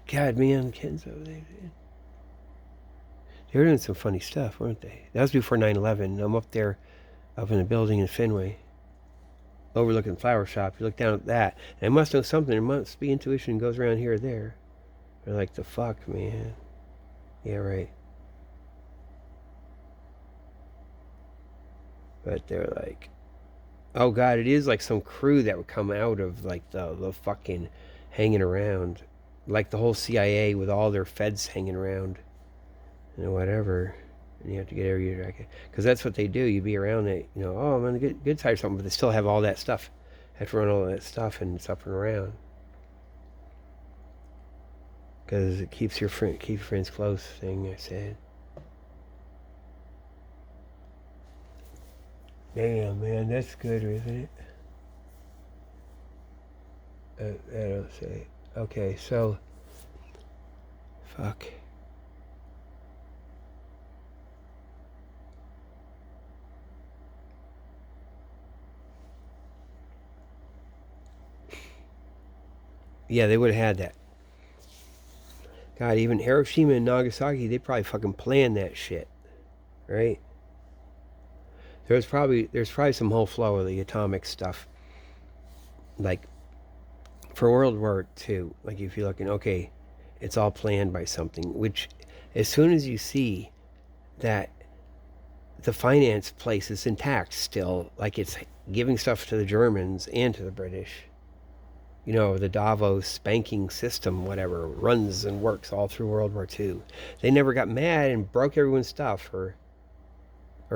God, man, kids over there. They were doing some funny stuff, weren't they? That was before 9/11. I'm up there, up in the building in Fenway, overlooking the flower shop. You look down at that, and I must know something. There must be intuition goes around here or there. They're like, the fuck, man. Yeah, right. But they're like, oh God, it is like some crew that would come out of like the fucking hanging around, like the whole CIA with all their feds hanging around, whatever. And you have to get every year, because that's what they do. You be around it, oh, I'm on the good side or something, but they still have all that stuff. Have to run all that stuff, and it's up and around. Because it keeps your friends close thing I said. Damn, man, that's good, isn't it? I don't say. Okay, so, fuck. Yeah, they would have had that. God, even Hiroshima and Nagasaki, they probably fucking planned that shit, right? There's probably some whole flow of the atomic stuff, like for World War II. Like if you're looking, okay, it's all planned by something. Which, as soon as you see that the finance place is intact still, like it's giving stuff to the Germans and to the British. The Davos banking system, whatever, runs and works all through World War II. They never got mad and broke everyone's stuff or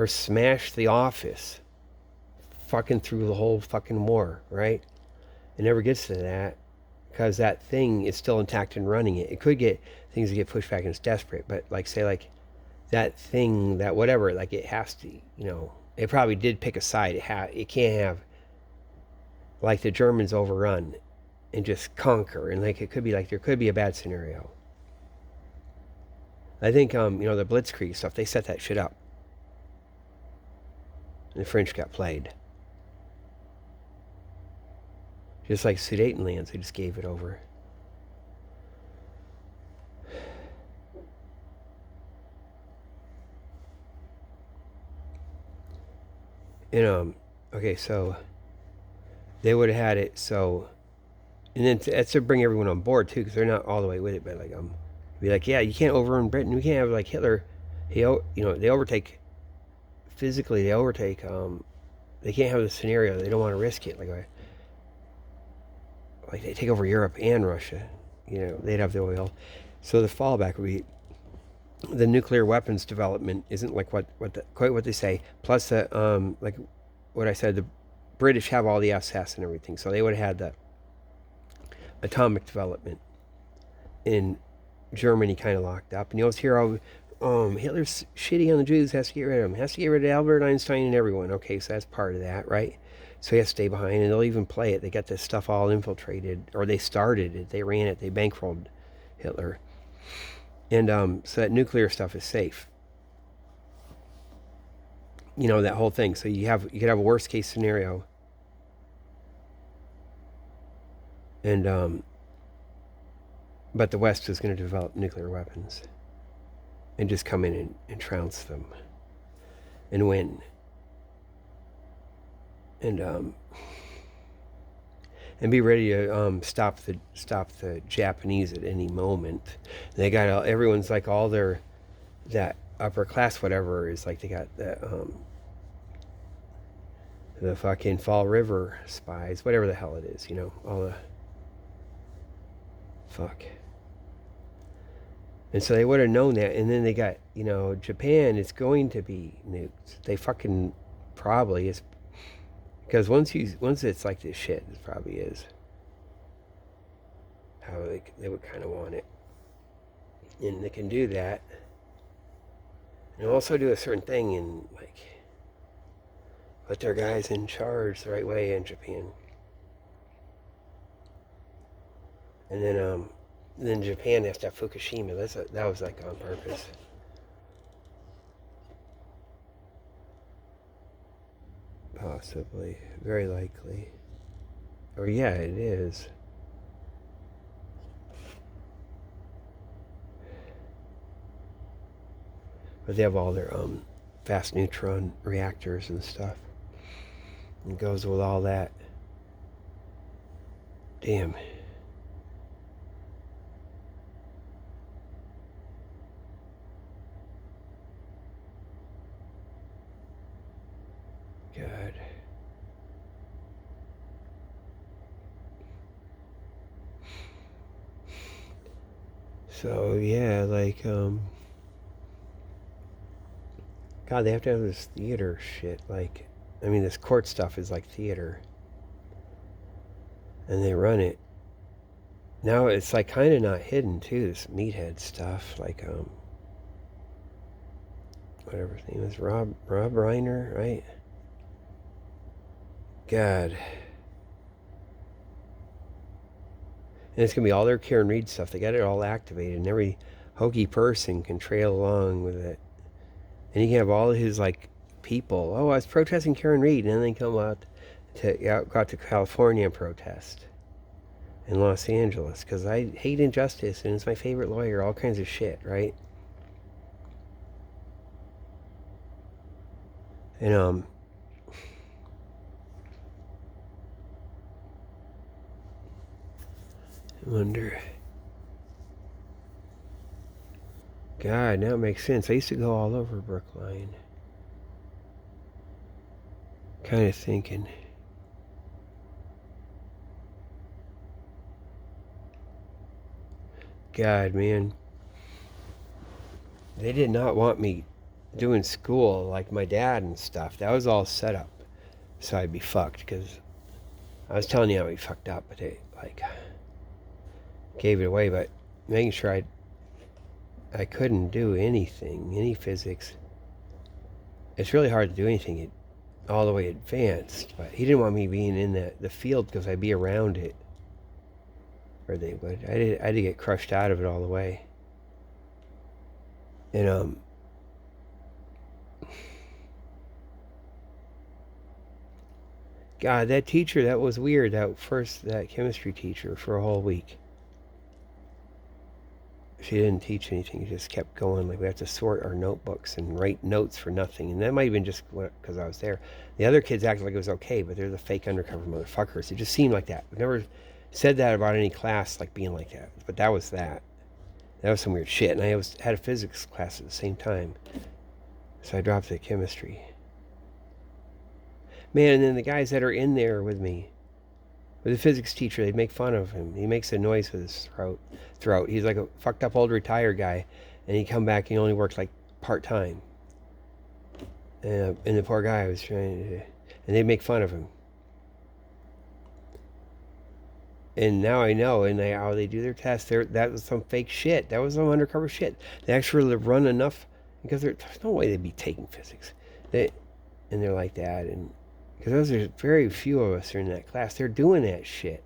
smashed the office fucking through the whole fucking war, right? It never gets to that because that thing is still intact and running it. It could get things that get pushed back and it's desperate, but like say like that thing, that whatever, like it has to, it probably did pick a side. It can't have like the Germans overrun and just conquer, and like it could be like there could be a bad scenario. I think the Blitzkrieg stuff, they set that shit up. And the French got played. Just like Sudetenlands, they just gave it over. And okay, so they would have had it. So, and then that's to bring everyone on board too, because they're not all the way with it. But like be like, yeah, you can't overrun Britain. We can't have like Hitler. They overtake physically. They overtake. They can't have the scenario. They don't want to risk it. Like they take over Europe and Russia. They'd have the oil. So the fallback would be the nuclear weapons development isn't like quite what they say. Plus the like what I said, the British have all the SS and everything, so they would have had the atomic development in Germany kind of locked up. And you always hear Hitler's shitty on the Jews, has to get rid of them, has to get rid of Albert Einstein and everyone. Okay, so that's part of that, right? So he has to stay behind, and they'll even play it. They got this stuff all infiltrated, or they started it, they ran it, they bankrolled Hitler. And so that nuclear stuff is safe. That whole thing. So you could have a worst case scenario. And but the West is going to develop nuclear weapons and just come in and trounce them and win. And be ready to stop the Japanese at any moment. They got everyone's like all that upper class whatever is like they got the fucking Fall River spies, whatever the hell it is, all the Fuck. And so they would have known that, and then they got, Japan is going to be nuked. They fucking probably is, because once it's like this shit, it probably is how they would kind of want it, and they can do that, and also do a certain thing and like put their guys in charge the right way in Japan, and then Japan has to have Fukushima. That was like on purpose. Possibly. Very likely. Or yeah, it is. But they have all their fast neutron reactors and stuff. It goes with all that. Damn. God. So yeah, like God, they have to have this theater shit. Like, I mean, this court stuff is like theater, and they run it. Now it's like kind of not hidden too. This meathead stuff, like whatever his name is, Rob Reiner, right? God. And it's going to be all their Karen Reed stuff. They got it all activated, and every hokey person can trail along with it. And you can have all his, like, people. Oh, I was protesting Karen Reed, and then they come out to California and protest in Los Angeles, because I hate injustice, and it's my favorite lawyer, all kinds of shit, right? And, I wonder. God, now it makes sense. I used to go all over Brookline. Kind of thinking. God, man. They did not want me doing school like my dad and stuff. That was all set up so I'd be fucked, because I was telling you I'd be fucked up, but they, like, gave it away, but making sure I couldn't do anything, any physics. It's really hard to do anything all the way advanced, but he didn't want me being in the field because I'd be around it, or they would. I had to get crushed out of it all the way. And God, that teacher, that was weird. That chemistry teacher for a whole week. She didn't teach anything. She just kept going. Like, we have to sort our notebooks and write notes for nothing. And that might have been just because I was there. The other kids acted like it was okay, but they're the fake undercover motherfuckers. It just seemed like that. I've never said that about any class, like being like that. But that was that. That was some weird shit. And I had a physics class at the same time. So I dropped the chemistry. Man, and then the guys that are in there with me, with the physics teacher, they'd make fun of him. He makes a noise with his throat. He's like a fucked up old retired guy, and he'd come back and he only worked like part-time. And the poor guy was trying to, and they'd make fun of him. And now I know, and how they do their tests, that was some fake shit. That was some undercover shit. They actually run enough, because there's no way they'd be taking physics. And they're like that, and because there's very few of us are in that class. They're doing that shit.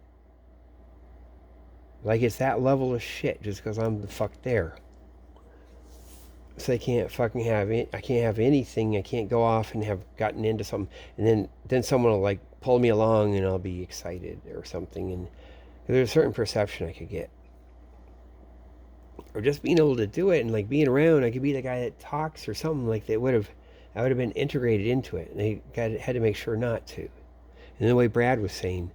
Like it's that level of shit just because I'm the fuck there. So I can't fucking I can't have anything. I can't go off and have gotten into something. And then someone will like pull me along and I'll be excited or something. And there's a certain perception I could get. Or just being able to do it and like being around, I could be the guy that talks or something like that I would have been integrated into it. And they had to make sure not to. And the way Brad was saying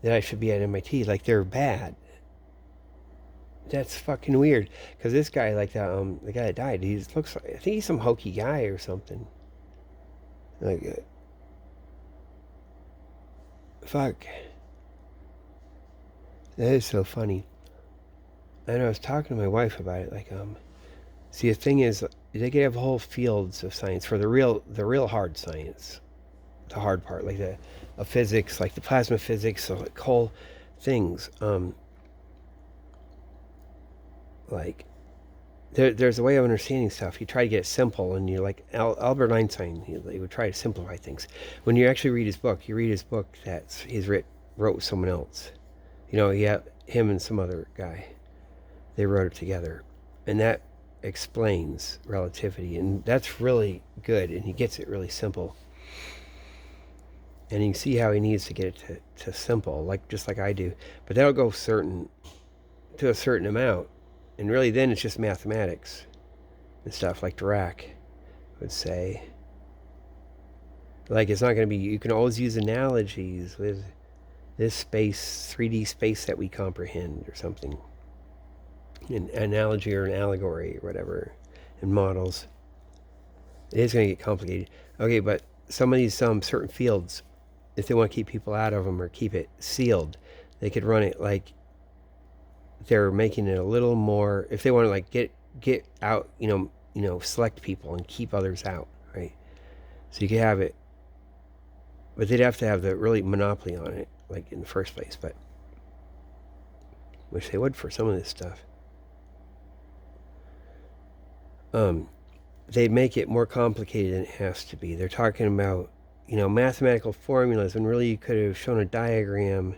that I should be at MIT, like they're bad. That's fucking weird. Because this guy, like the guy that died, I think he's some hokey guy or something. Like, fuck. That is so funny. and I was talking to my wife about it. Like, see, the thing is, they could have whole fields of science for the real hard science, the hard part, like the of physics, like the plasma physics, so like whole things. Like there's a way of understanding stuff. You try to get it simple, and you like Albert Einstein. He would try to simplify things. When you actually read his book, you read his book that wrote with someone else. Him and some other guy. They wrote it together, and that explains relativity, and that's really good. And he gets it really simple, and you can see how he needs to get it to simple, like just like I do. But that'll go to a certain amount, and really then it's just mathematics and stuff, like Dirac would say. Like, it's not going to be, you can always use analogies with this space, 3D space that we comprehend or something. An analogy or an allegory or whatever, and models. It is going to get complicated. Okay, but some of these certain fields, if they want to keep people out of them or keep it sealed, they could run it like they're making it a little more. If they want to like get out, select people and keep others out, right? So you could have it, but they'd have to have the really monopoly on it, like in the first place. But which they would for some of this stuff. They make it more complicated than it has to be. They're talking about, mathematical formulas, when really you could have shown a diagram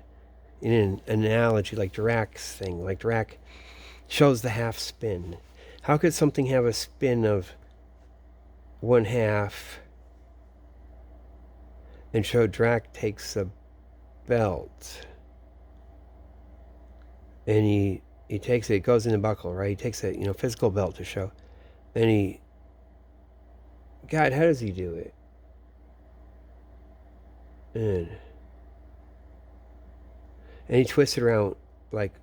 in an analogy like Dirac's thing. Like Dirac shows the half spin. How could something have a spin of 1/2 and show Dirac takes a belt and he takes it goes in the buckle, right? He takes a physical belt to show, and God, how does he do it? And he twists it around like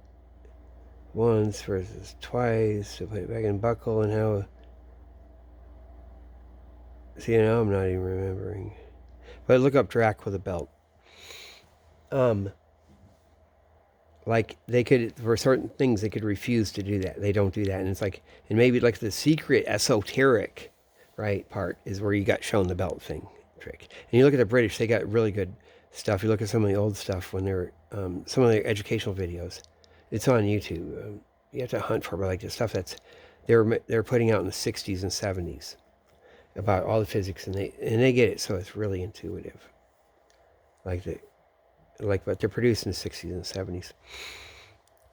once versus twice to put it back in buckle, and how. See, now I'm not even remembering. But look up Dirac with a belt. Like they could, for certain things, they could refuse to do that. They don't do that, and it's like, and maybe like the secret esoteric, right, part is where you got shown the belt thing trick. And you look at the British; they got really good stuff. You look at some of the old stuff when they're some of their educational videos. It's on YouTube. You have to hunt for, but like the stuff they're putting out in the 60s and 70s about all the physics, and they get it, so it's really intuitive. Like what they're produced in the 60s and 70s.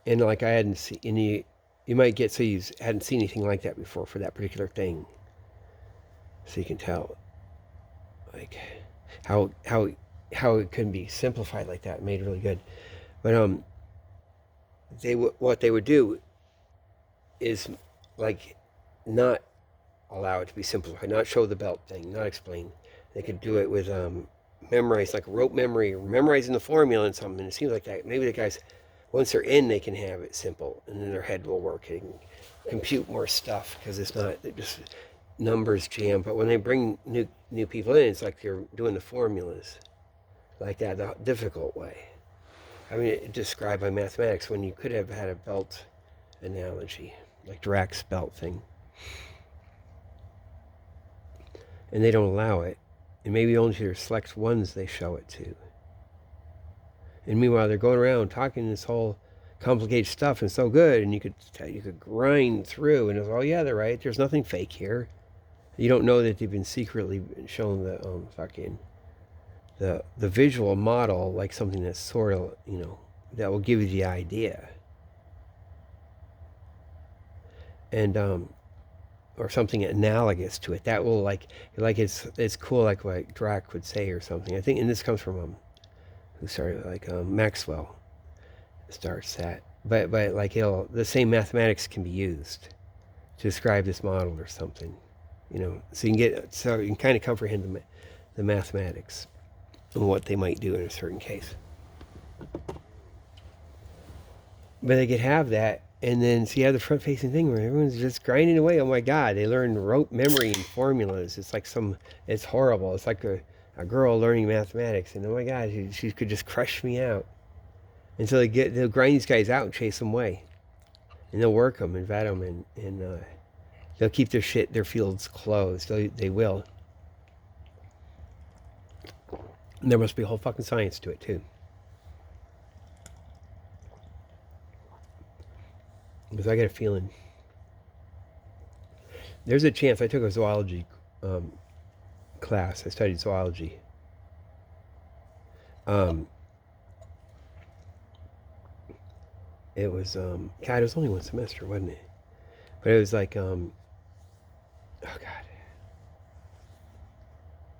And like I hadn't seen any, you might get, so you hadn't seen anything like that before for that particular thing. So you can tell like how it can be simplified like that, made really good. But what they would do is like not allow it to be simplified, not show the belt thing, not explain. They could do it with memorize, like rote memory, or memorizing the formula and something. It seems like that. Maybe the guys, once they're in, they can have it simple, and then their head will work and compute more stuff, because it's not just numbers jam. But when they bring new people in, it's like they're doing the formulas like that, the difficult way. I mean, it's described by mathematics, when you could have had a belt analogy, like Dirac's belt thing. And they don't allow it. And maybe only to their select ones they show it to. And meanwhile, they're going around talking this whole complicated stuff, and so good, and you could grind through, and it's, oh yeah, they're right. There's nothing fake here. You don't know that they've been secretly shown the visual model, like something that's sort of, that will give you the idea. And or something analogous to it that will like it's cool, like what Dirac would say or something. I think, and this comes from who started, like Maxwell starts that, but like the same mathematics can be used to describe this model or something, so you can kind of comprehend the mathematics and what they might do in a certain case. But they could have that. And then, so you have the front-facing thing where everyone's just grinding away. Oh my God, they learn rote memory and formulas. It's like it's horrible. It's like a girl learning mathematics, and oh my God, she could just crush me out. And so they'll grind these guys out and chase them away. and they'll work them and vet them, and they'll keep their fields closed. They will. And there must be a whole fucking science to it too. Because I got a feeling there's a chance. I took a zoology class. I studied zoology. It was God. It was only one semester, wasn't it? But it was like oh God,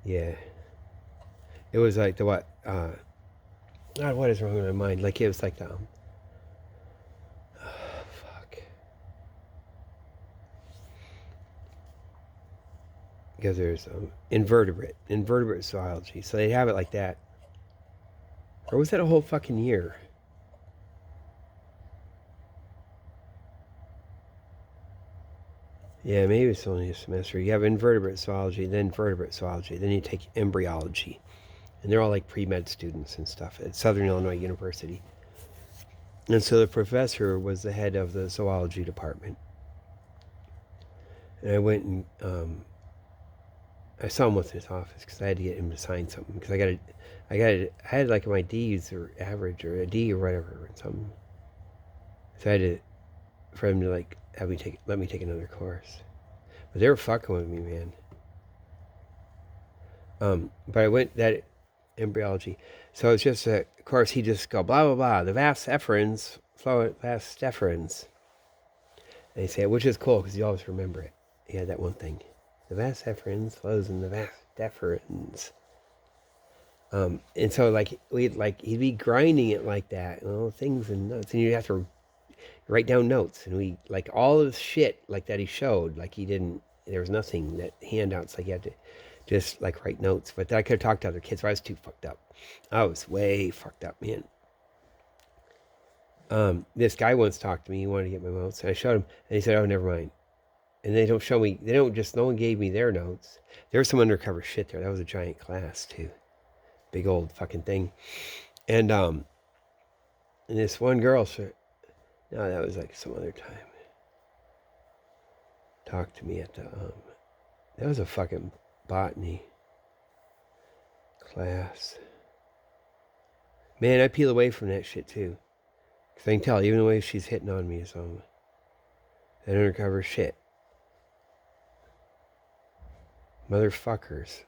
yeah. It was like the what? God, what is wrong with my mind? Like it was like the fuck. Because there's invertebrate zoology, so they have it like that. Or was that a whole fucking year? Yeah, maybe it's only a semester. You have invertebrate zoology, then vertebrate zoology, then you take embryology. And they're all like pre-med students and stuff at Southern Illinois University. And so the professor was the head of the zoology department. And I went and I saw him once in his office because I had to get him to sign something because I had like my D's or average or a D or whatever or something. So I had to, for him to like let me take another course. But they were fucking with me, man. But I went that embryology. So it's just of course he just go blah blah blah. The vas efferens flow vas deferens. And he say it, which is cool because you always remember it. He had that one thing. The vas efferens flows in the vas deferens. And so like he'd be grinding it like that, things and notes, and you'd have to write down notes, and we like all of the shit like that he showed, like he didn't. There was nothing that handouts like you had to just like write notes. But I could have talked to other kids. But I was too fucked up. I was way fucked up, man. This guy once talked to me. He wanted to get my notes, and I showed him, and he said, "Oh, never mind." And they don't show me. They don't just. No one gave me their notes. There was some undercover shit there. That was a giant class too, big old fucking thing, and this one girl said, "No, that was like some other time." Talked to me at the that was a fucking botany class. Man, I peel away from that shit too. Because I can tell, even the way she's hitting on me is that undercover shit. Motherfuckers.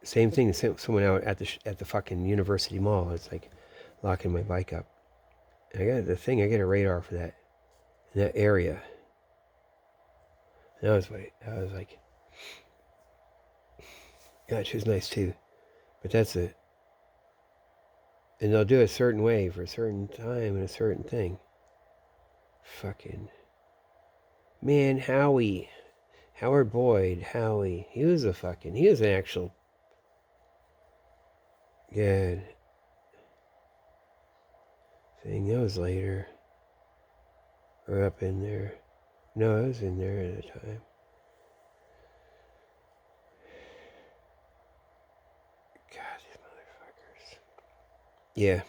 Same thing, someone out at the fucking university mall. It's like locking my bike up. And I got a radar for that, in that area. And I was like, yeah, she was nice too. But that's it. And they'll do it a certain way for a certain time and a certain thing. Fucking. Man, Howard Boyd, Howie. He was an actual good thing. That was later. Or up in there. No, I was in there at the time. God, these motherfuckers. Yeah.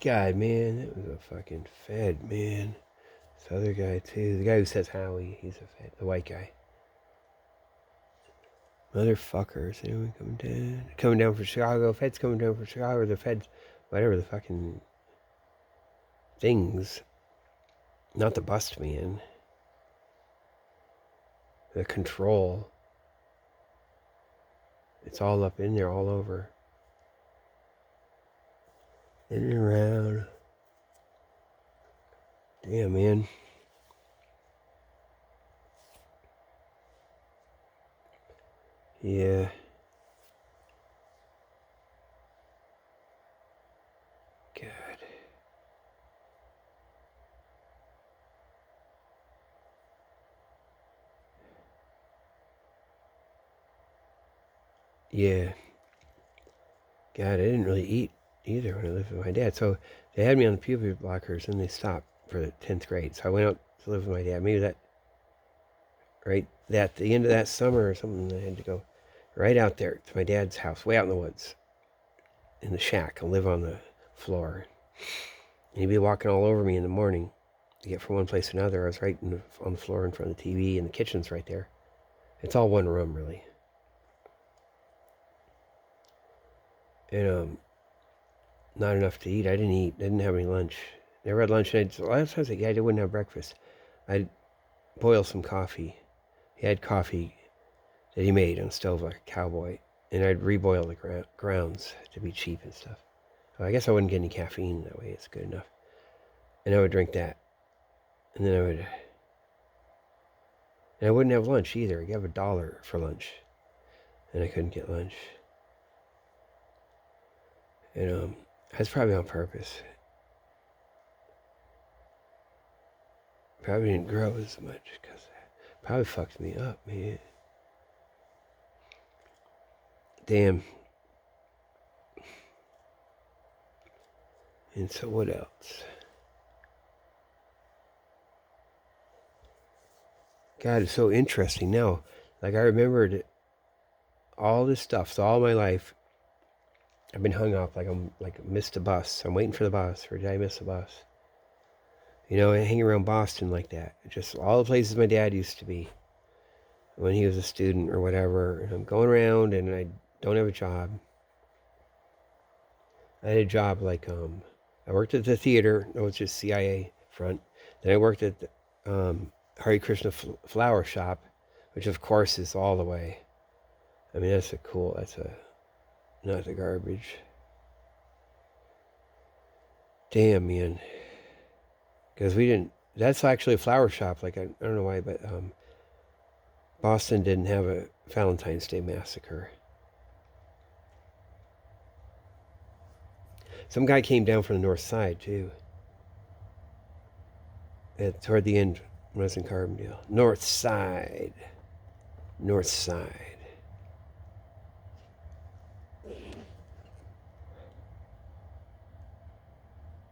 God, man, that was a fucking Fed, man. This other guy, too. The guy who says Howie, he's a Fed. The white guy. Motherfuckers. Anyone coming down? Coming down from Chicago. Fed's coming down from Chicago. Or the Feds, whatever the fucking things. Not the bust man. The control. It's all up in there, all over. In and around. Damn, man. Yeah. God. Yeah. God, I didn't really eat either when I lived with my dad. So they had me on the puberty blockers and they stopped for the 10th grade. So I went out to live with my dad. Maybe that, right, at the end of that summer or something, I had to go right out there. It's my dad's house, way out in the woods, in the shack. I live on the floor. And he'd be walking all over me in the morning to get from one place to another. I was right on the floor in front of the TV, and the kitchen's right there. It's all one room, really. And not enough to eat. I didn't eat. I didn't have any lunch. Never had lunch. And a lot of times, I wouldn't have breakfast. I'd boil some coffee. He had coffee that he made on the stove like a cowboy. And I'd reboil the grounds to be cheap and stuff. I guess I wouldn't get any caffeine that way. It's good enough. And I would drink that. And then I wouldn't have lunch either. I'd have $1 for lunch. And I couldn't get lunch. And that's probably on purpose. Probably didn't grow as much because it probably fucked me up, man. Damn. And so what else? God, it's so interesting now. Like, I remembered all this stuff. So all my life, I've been hung up. Like, I'm like missed a bus. I'm waiting for the bus. Or did I miss the bus? You know, and hang around Boston like that. Just all the places my dad used to be when he was a student or whatever. And I'm going around and I don't have a job. I had a job like, I worked at the theater. No, it's just CIA front. Then I worked at the Hare Krishna flower shop, which of course is all the way. I mean, not the garbage. Damn, man. Because that's actually a flower shop. Like, I don't know why, but Boston didn't have a Valentine's Day massacre. Some guy came down from the north side, too. Toward the end, when I was in Carbondale. North side. North side.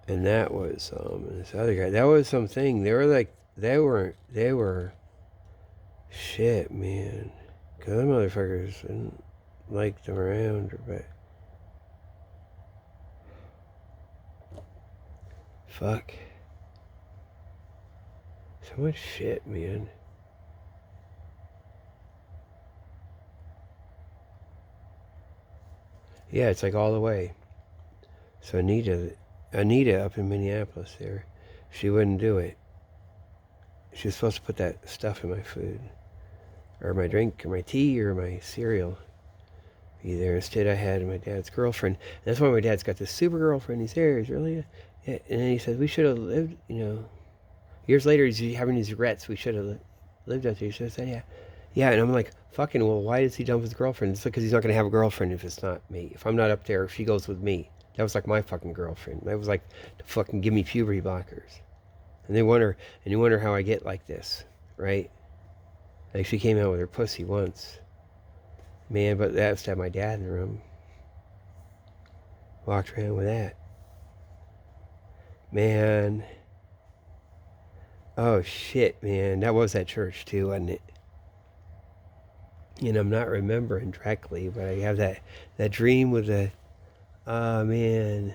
And that was this other guy. That was something. They were shit, man. Cause them motherfuckers didn't like them around, but fuck. So much shit, man. Yeah, it's like all the way. So Anita up in Minneapolis there, she wouldn't do it. She was supposed to put that stuff in my food. Or my drink, or my tea, or my cereal. Be there. Instead I had my dad's girlfriend. And that's why my dad's got this super girlfriend. He's there, he's really... Yeah. And then he says, we should have lived, Years later, he's having these regrets. We should have lived out there. He should have said, yeah. Yeah, and I'm like, fucking, well, why does he dump his girlfriend? It's because he's not going to have a girlfriend if it's not me. If I'm not up there, if she goes with me. That was like my fucking girlfriend. That was like to fucking give me puberty blockers. And you wonder how I get like this, right? Like, she came out with her pussy once. Man, but that was to have my dad in the room. Walked around with that. Man. Oh, shit, man. That was at church, too, wasn't it? And I'm not remembering directly, but I have that dream with the... Oh, man.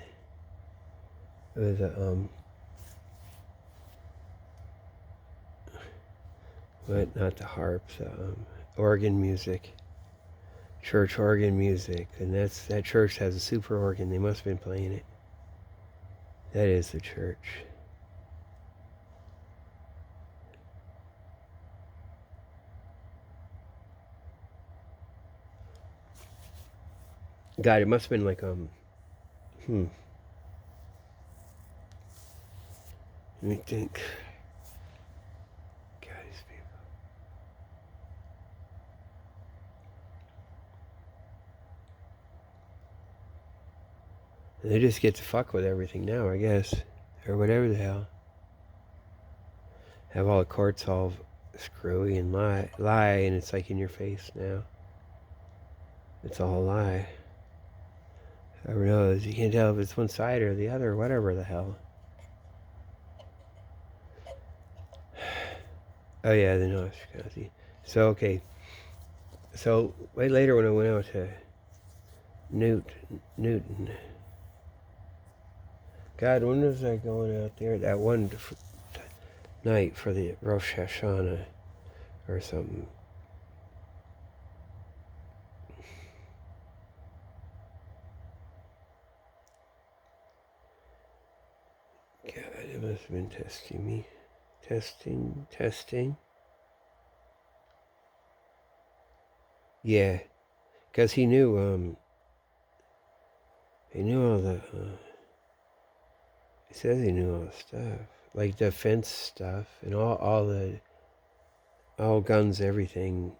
With the, what? Not the harp, the organ music. Church organ music. And that church has a super organ. They must have been playing it. That is the church. God, it must have been like, Let me think. God, these people. They just get to fuck with everything now, I guess. Or whatever the hell. Have all the courts all screwy and lie, and it's like in your face now. It's all a lie. Whoever knows, you can't tell if it's one side or the other, or whatever the hell. Oh yeah, the Ashkenazi. So, okay. So way later when I went out to Newton, God, when was I going out there? That one night for the Rosh Hashanah or something. God, it must have been testing me. Testing. Yeah, because he knew all the, he says he knew all the stuff. Like defense stuff and all guns, everything.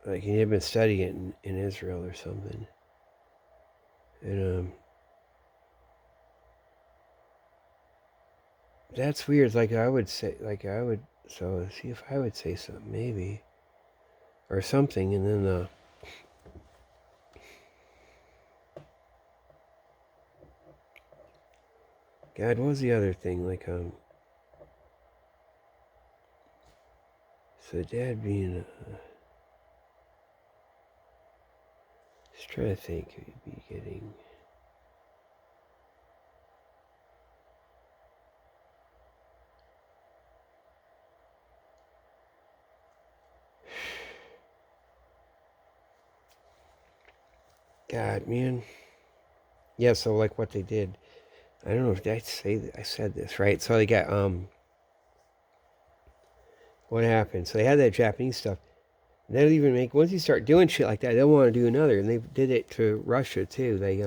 Like he had been studying it in Israel or something. And that's weird. Like I would say, so see if I would say something maybe. Or something, and then God, what was the other thing? Like so Dad being just trying to think who he'd be getting. God, man. Yeah, so like what they did, I don't know if I said this right. So they got what happened? So they had that Japanese stuff. They'll even make once you start doing shit like that, they'll want to do another, and they did it to Russia too. They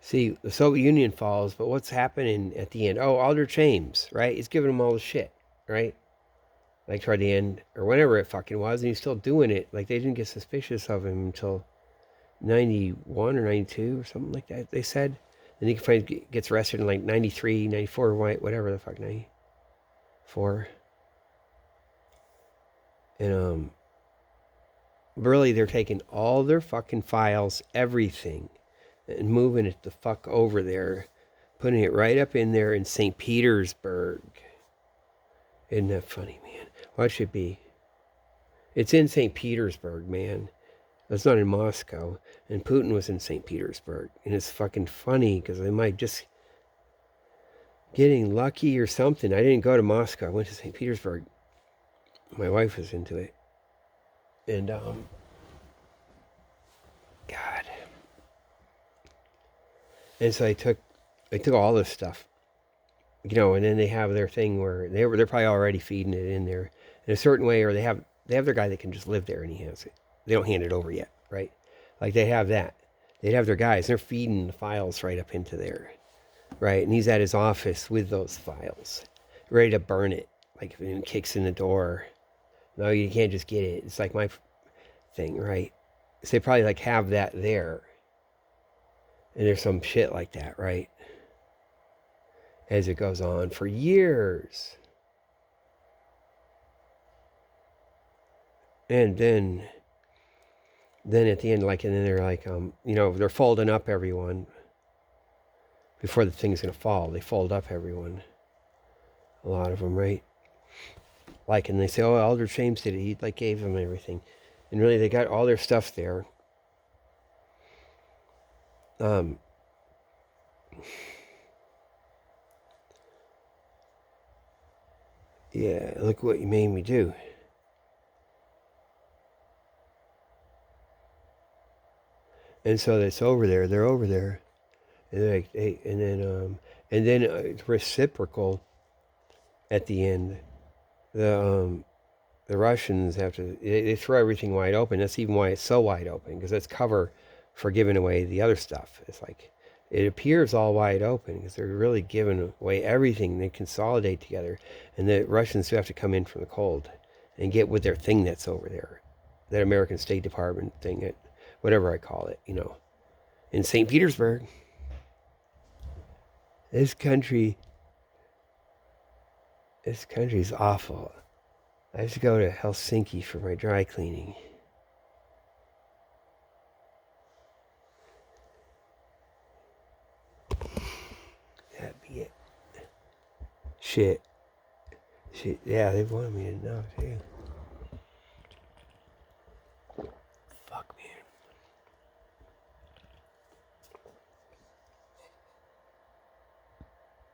see the Soviet Union falls, but what's happening at the end? Oh, Alder James, right? He's giving them all the shit, right? Like toward the end or whatever it fucking was, and he's still doing it. Like they didn't get suspicious of him until 91 or 92 or something like that, they said. Then he finally gets arrested in like 93, 94, whatever the fuck, 94. And really they're taking all their fucking files, everything, and moving it the fuck over there, putting it right up in there in St. Petersburg. Isn't that funny, man? What should be? It's in St. Petersburg, man. That's not in Moscow. And Putin was in St. Petersburg. And it's fucking funny because I might just getting lucky or something. I didn't go to Moscow. I went to St. Petersburg. My wife was into it. And, God. And so I took all this stuff, and then they have their thing where they're probably already feeding it in there in a certain way, or they have their guy that can just live there and he has it. They don't hand it over yet, right? Like they have that. They'd have their guys. They're feeding the files right up into there, right? And he's at his office with those files, ready to burn it. Like if anyone kicks in the door, no, you can't just get it. It's like my thing, right? So they probably like have that there, and there's some shit like that, right? As it goes on for years, and then at the end, like, and then they're like, they're folding up everyone before the thing's gonna fall. They fold up everyone, a lot of them, right? Like, and they say, oh, Elder James did it. He like gave them everything, and really they got all their stuff there. Yeah, look what you made me do. And so it's over there. They're over there, and then it's reciprocal at the end. The Russians have to they throw everything wide open. That's even why it's so wide open, because that's cover for giving away the other stuff. It's like it appears all wide open because they're really giving away everything. They consolidate together, and the Russians have to come in from the cold and get with their thing that's over there, that American State Department thing, whatever I call it, in St. Petersburg. This country's awful. I have to go to Helsinki for my dry cleaning. That'd be it. Shit. Yeah, they wanted me to know too.